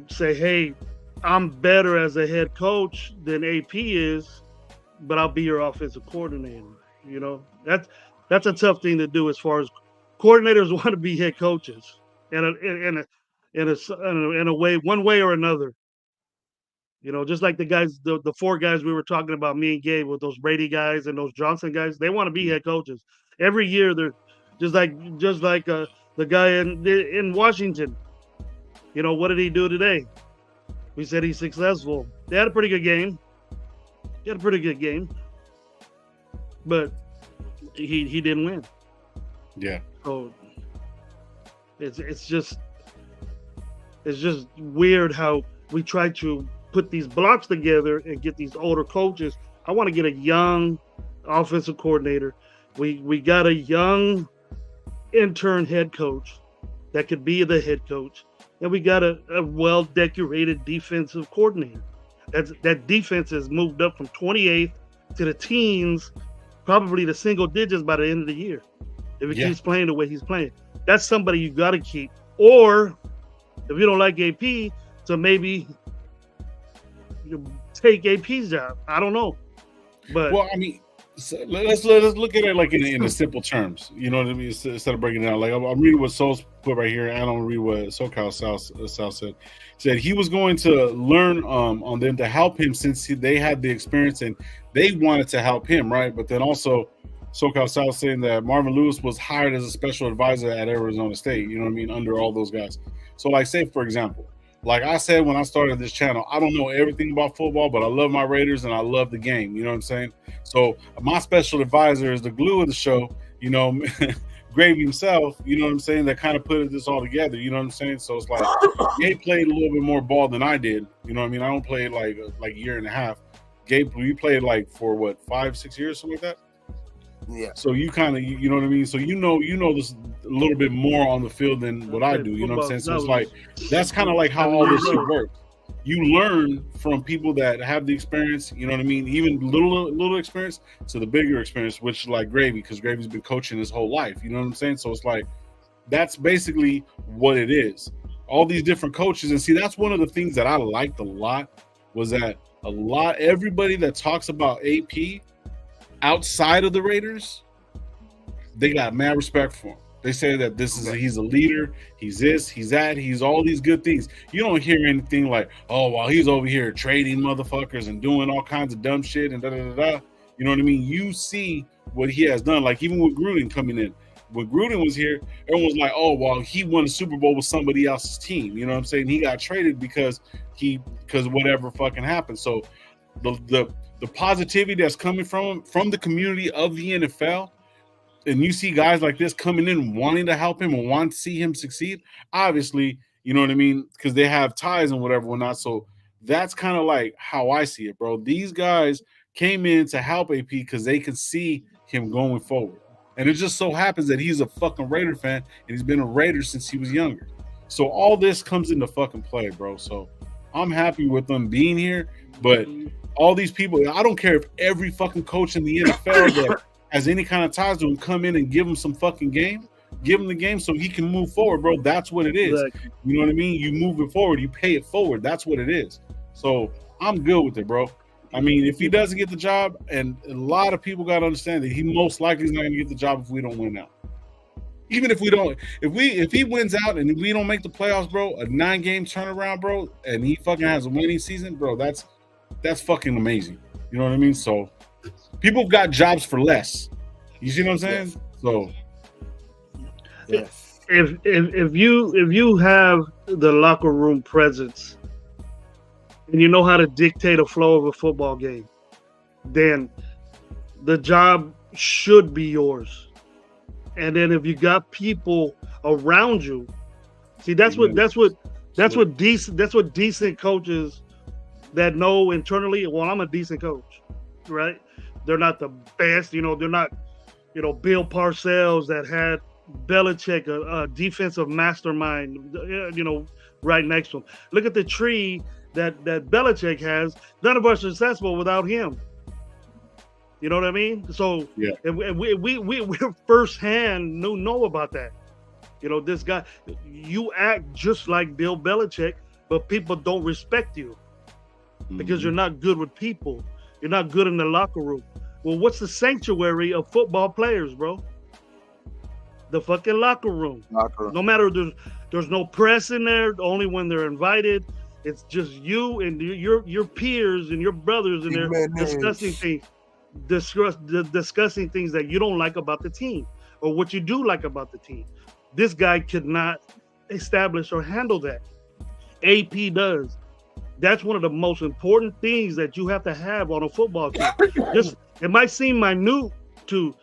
say, hey, I'm better as a head coach than AP is, but I'll be your offensive coordinator. That's a tough thing to do as far as coordinators want to be head coaches in a way, one way or another. Just like the guys, the four guys we were talking about, me and Gabe, with those Brady guys and those Johnson guys, they want to be head coaches. Every year they're just like the guy in Washington. What did he do today? We said he's successful. They had a pretty good game. But he didn't win. Yeah. So it's just weird how we try to put these blocks together and get these older coaches. I want to get a young offensive coordinator. We got a young intern head coach that could be the head coach. And we got a well-decorated defensive coordinator. That defense has moved up from 28th to the teens, probably the single digits by the end of the year. If he keeps playing the way he's playing. That's somebody you got to keep. Or, if you don't like AP, so maybe take AP's job. I don't know. But well, I mean, so let's look at it like in the simple terms. You know what I mean? Instead of breaking it down, like I'm reading what Soul's put right here, and I don't read what SoCal South said. Said he was going to learn on them to help him since they had the experience and they wanted to help him, right? But then also SoCal South saying that Marvin Lewis was hired as a special advisor at Arizona State. You know what I mean? Under all those guys. So, like, say for example, like I said when I started this channel, I don't know everything about football, but I love my Raiders and I love the game. You know what I'm saying? So my special advisor is the glue of the show, Gravy himself, you know what I'm saying, that kind of put this all together, you know what I'm saying? So it's like Gabe played a little bit more ball than I did. You know what I mean? I don't play like a year and a half. Gabe, you played like for what, 5-6 years, something like that? Yeah. So you kind of, you know what I mean? So you know this a little bit more on the field than what I do. You know what I'm saying? So it's like that's kind of like how all this shit works. You learn from people that have the experience. You know what I mean? Even little experience to the bigger experience, which like Gravy, because Gravy's been coaching his whole life. You know what I'm saying? So it's like that's basically what it is. All these different coaches, and see, that's one of the things that I liked a lot was that everybody that talks about AP outside of the Raiders, they got mad respect for him. They say that he's a leader, he's this, he's that, he's all these good things. You don't hear anything like, oh, well, he's over here trading motherfuckers and doing all kinds of dumb shit and da da da da. You know what I mean? You see what he has done, like even with Gruden coming in. when Gruden was here, everyone was like, "Oh, well, he won the Super Bowl with somebody else's team." You know what I'm saying? He got traded because whatever fucking happened. So the positivity that's coming from the community of the NFL, and you see guys like this coming in wanting to help him and want to see him succeed. Obviously, you know what I mean, because they have ties and whatnot. So that's kind of like how I see it, bro. These guys came in to help AP because they can see him going forward. And it just so happens that he's a fucking Raider fan and he's been a Raider since he was younger. So all this comes into fucking play, bro. So I'm happy with them being here. But all these people, I don't care if every fucking coach in the NFL that has any kind of ties to him come in and give him some fucking game. Give him the game so he can move forward, bro. That's what it is. Exactly. You know what I mean? You move it forward. You pay it forward. That's what it is. So I'm good with it, bro. I mean, if he doesn't get the job, and a lot of people got to understand that he most likely is not going to get the job if we don't win out. Even if we don't, if he wins out and we don't make the playoffs, bro, a 9-game turnaround, bro, and he fucking has a winning season, bro, that's fucking amazing. You know what I mean? So people have got jobs for less. You see what I'm saying? Yes. So yes. If you have the locker room presence and you know how to dictate a flow of a football game, then the job should be yours. And then if you got people around you, see that's what decent coaches that know internally, well, I'm a decent coach, right? They're not the best, they're not, Bill Parcells that had Belichick, a defensive mastermind, right next to him. Look at the tree that Belichick has. None of us are successful without him. You know what I mean? So yeah. And we firsthand know about that. This guy, you act just like Bill Belichick, but people don't respect you because you're not good with people. You're not good in the locker room. Well, what's the sanctuary of football players, bro? The fucking locker room. No matter there's no press in there. Only when they're invited. It's just you and your peers and your brothers in there discussing things that you don't like about the team or what you do like about the team. This guy could not establish or handle that. AP does. That's one of the most important things that you have to have on a football team. It might seem minute to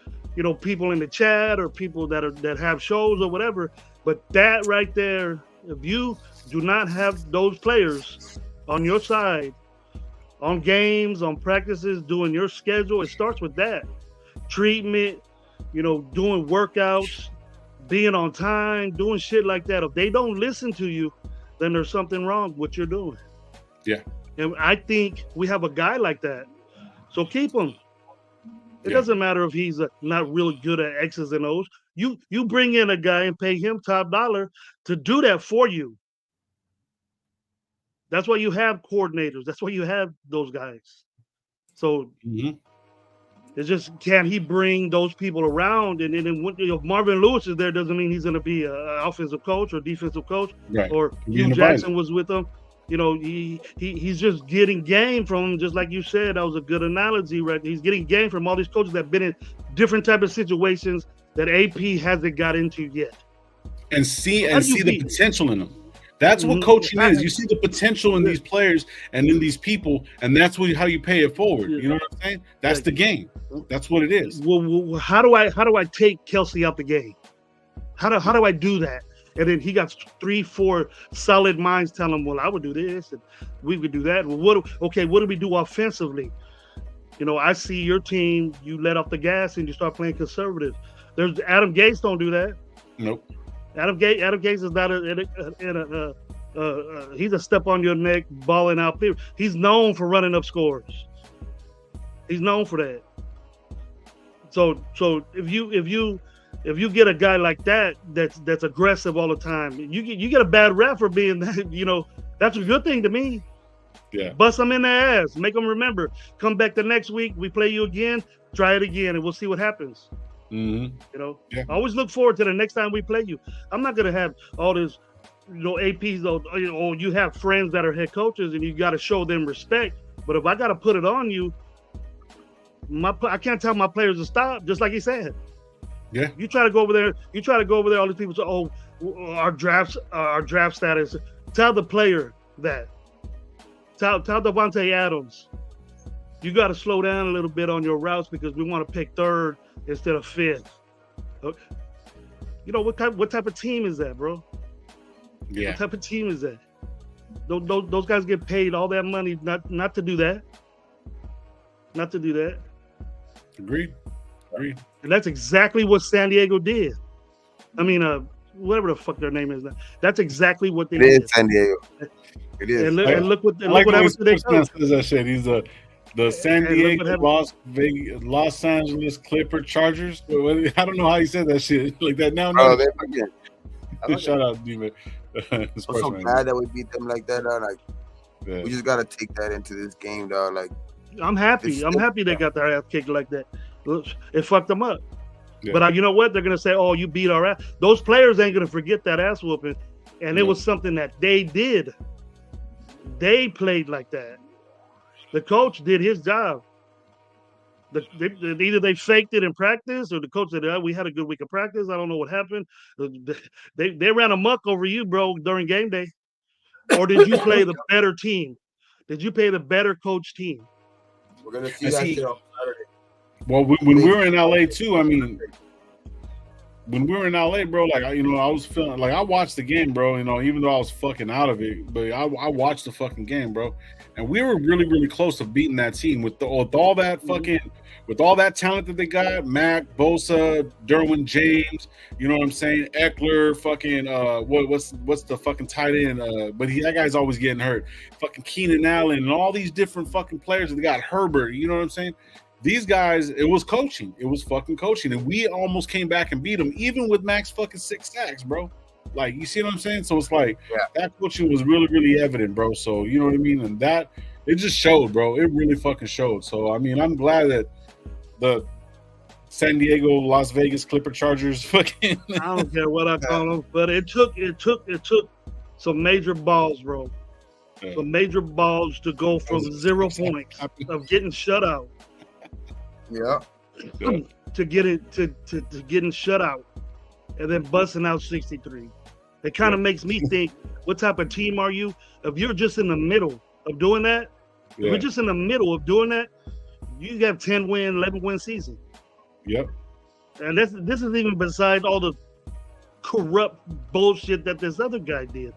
people in the chat or people that have shows or whatever, but that right there, if you do not have those players on your side, on games, on practices, doing your schedule, it starts with that. Treatment, doing workouts, being on time, doing shit like that. If they don't listen to you, then there's something wrong with what you're doing. Yeah. And I think we have a guy like that. So keep him. It doesn't matter if he's not really good at X's and O's. You bring in a guy and pay him top dollar to do that for you. That's why you have coordinators. That's why you have those guys. So it's just, can he bring those people around? And then if Marvin Lewis is there, doesn't mean he's going to be an offensive coach or defensive coach. Right. Or Hugh Jackson was with him. He's just getting game from him, just like you said. That was a good analogy, right? He's getting game from all these coaches that have been in different type of situations that AP hasn't got into yet. And see the potential in them. That's what coaching is. You see the potential in these players and in these people, and that's how you pay it forward. You know what I'm saying? That's the game. That's what it is. Well, how do I take Kelsey out the game? How do I do that? And then he got 3-4 solid minds telling him, well, I would do this and we would do that. Well, what do we do offensively? I see your team, you let off the gas and you start playing conservative. There's Adam Gase don't do that. Nope. Adam Gase is not he's a step on your neck, balling out there. He's known for running up scores. He's known for that. So if you get a guy like that's aggressive all the time, you get a bad rep for being that. That's a good thing to me. Yeah. Bust them in their ass, make them remember. Come back the next week, we play you again. Try it again, and we'll see what happens. Yeah. I always look forward to the next time we play you. I'm not gonna have all this, APs. Or you have friends that are head coaches, and you got to show them respect. But if I got to put it on you, I can't tell my players to stop. Just like he said, Yeah. You try to go over there. All these people say, "Oh, our draft status." Tell the player that. Tell Devontae Adams, you got to slow down a little bit on your routes because we want to pick third instead of fifth. Okay. You know what type of team is that, bro? Yeah. What type of team is that? Those guys get paid all that money not to do that. Not to do that. Agreed. And that's exactly what San Diego did. I mean, whatever the fuck their name is now. That's exactly what they did. It is San Diego. It is. And look what like happened to their coach. Says that shit. He's the San Diego, Los Angeles Clipper Chargers. I don't know how he said that shit like that now. Bro, shout out, D-Man. I'm so glad that we beat them like that. We just gotta take that into this game, dog. Like, I'm happy they got their ass kicked like that. It fucked them up. Yeah. But you know what? They're gonna say, "Oh, you beat our ass." Those players ain't gonna forget that ass whooping, and it was something that they did. They played like that. The coach did his job. Either they faked it in practice, or the coach said, "We had a good week of practice. I don't know what happened." They ran amok over you, bro, during game day. Or did you play the better team? Did you play the better coach team? We're gonna see that shit on Saturday. Well, when we were in LA too, I mean, when we were in LA, bro, like, I was feeling like I watched the game, bro. Even though I was fucking out of it, but I watched the fucking game, bro. And we were really, really close to beating that team with all that talent that they got. Mac, Bosa, Derwin James, you know what I'm saying? Eckler, fucking what's the fucking tight end? But that guy's always getting hurt. Fucking Keenan Allen and all these different fucking players. They got Herbert, you know what I'm saying? These guys, it was coaching. It was fucking coaching. And we almost came back and beat them, even with Mac's fucking 6 sacks, bro. Like, you see what I'm saying? So it's like, that coaching was really, really evident, bro. So, you know what I mean? And that, it just showed, bro. It really fucking showed. So, I mean, I'm glad that the San Diego, Las Vegas Clipper Chargers fucking. I don't care what I call them, but it took some major balls, bro. Yeah. Some major balls to go from 0 points of getting shut out. Yeah. To getting shut out and then busting out 63. It kind of makes me think, what type of team are you? If you're just in the middle of doing that, if you're just in the middle of doing that, you have 10-win, 11-win season. Yep. And this is even besides all the corrupt bullshit that this other guy did.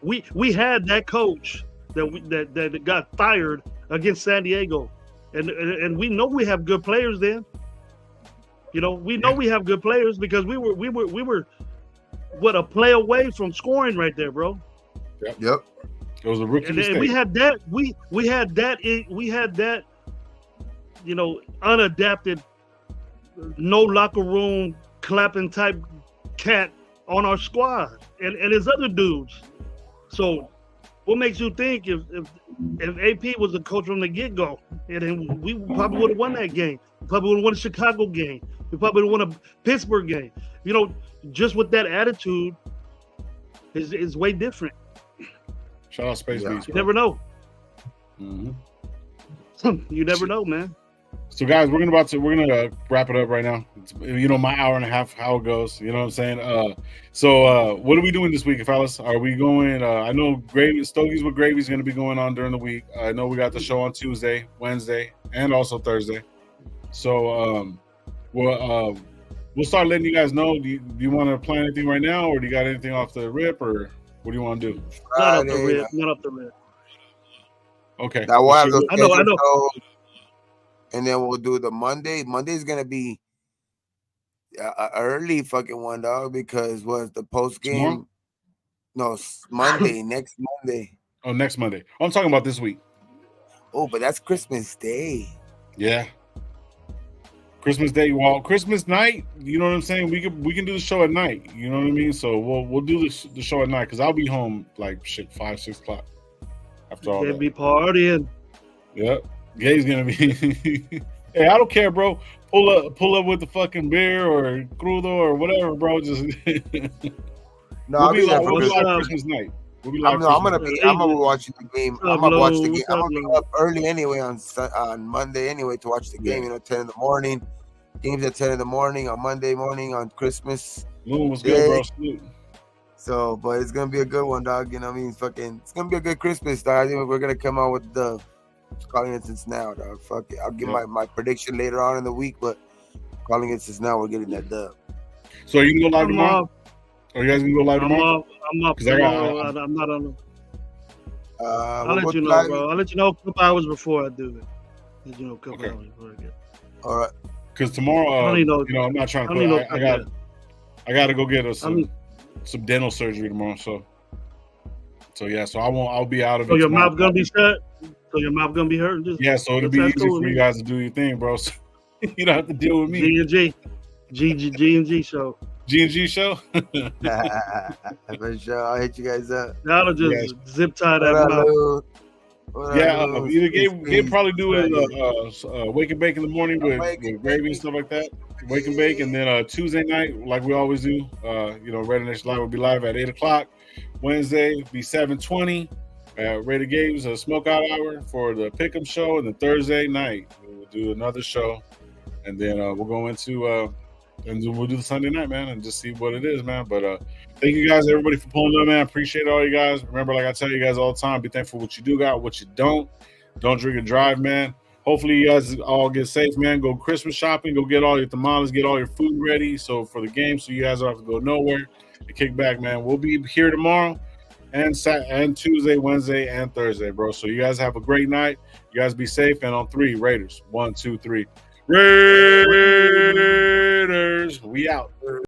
We had that coach that got fired against San Diego. And we know we have good players then. We know we have good players because we were what, a play away from scoring right there, bro. Yep. It was a rookie mistake. And we had that unadapted, no locker room clapping type cat on our squad and his other dudes. So what makes you think if AP was the coach from the get-go, and then we probably would have won that game. We probably would have won a Chicago game. We probably would have won a Pittsburgh game. Just with that attitude is way different. Shout out Space Beast. You never know. Mm-hmm. You never know, man. So guys, we're gonna wrap it up right now. It's, my hour and a half, how it goes. You know what I'm saying? So what are we doing this week, fellas? Are we going? I know Stogies with Gravy is gonna be going on during the week. I know we got the show on Tuesday, Wednesday, and also Thursday. So we'll start letting you guys know. Do you want to plan anything right now, or do you got anything off the rip, or what do you want to do? Not off the rip. Okay. Now we'll have the I know. And then we'll do the Monday. Monday's gonna be an early fucking one, dog, because what's the post game? No, Monday, next Monday. Oh, next Monday. I'm talking about this week. Oh, but that's Christmas Day. Yeah. Christmas Day. Well, Christmas night, you know what I'm saying? We can do the show at night. You know what I mean? So we'll do the show at night because I'll be home like 5-6 o'clock after all that. Be partying. Yep. Gay's gonna be. Hey, I don't care, bro. Pull up with the fucking beer or crudo or whatever, bro. Just no, I'll be there for Christmas night. I'm gonna be watching the game. I'm gonna watch the game. I'm gonna be up early anyway on Monday anyway to watch the game. 10 in the morning. games at 10 in the morning on Monday morning on Christmas. Moon was good, bro. Salute. So, but it's gonna be a good one, dog. You know what I mean? Fucking, it's gonna be a good Christmas, dog. I think we're gonna come out with the calling it since now, dog. Fuck it. I'll give my prediction later on in the week, but calling it since now, we're getting that dub. So you can go live tomorrow? Or you guys can go live tomorrow? I'm up tomorrow. I'm not on. I'll let you know, live, bro. I'll let you know a couple hours before I do it. Let you know a couple hours before I get. All right. Because tomorrow, you know, I'm not trying to. I got to go get some dental surgery tomorrow. So yeah. So I'll be out of it. So your mouth gonna be shut. So your mouth gonna be hurting. Yeah. So it'll be easy for you guys to do your thing, bro. So you don't have to deal with me. G&G show. G&G show. For sure. I'll hit you guys up. Y'all just zip tie that mouth. Either Gabe probably do it wake and bake in the morning with gravy and stuff like that. Wake and bake, and then Tuesday night, like we always do, you know, Raider Nation Live will be live at 8:00. Wednesday be 7:20. Raider Gabe's smokeout hour for the Pick'em show, and then Thursday night we'll do another show, and then we'll go into and we'll do the Sunday night, man, and just see what it is, man. But thank you guys, everybody, for pulling up, man. Appreciate all you guys. Remember, like I tell you guys all the time, be thankful for what you do got, what you don't. Don't drink and drive, man. Hopefully you guys all get safe, man. Go Christmas shopping. Go get all your tamales. Get all your food ready for the game, so you guys don't have to go nowhere and kick back, man. We'll be here tomorrow and Tuesday, Wednesday, and Thursday, bro. So you guys have a great night. You guys be safe. And on 3, Raiders. 1, 2, 3. Raiders. We out.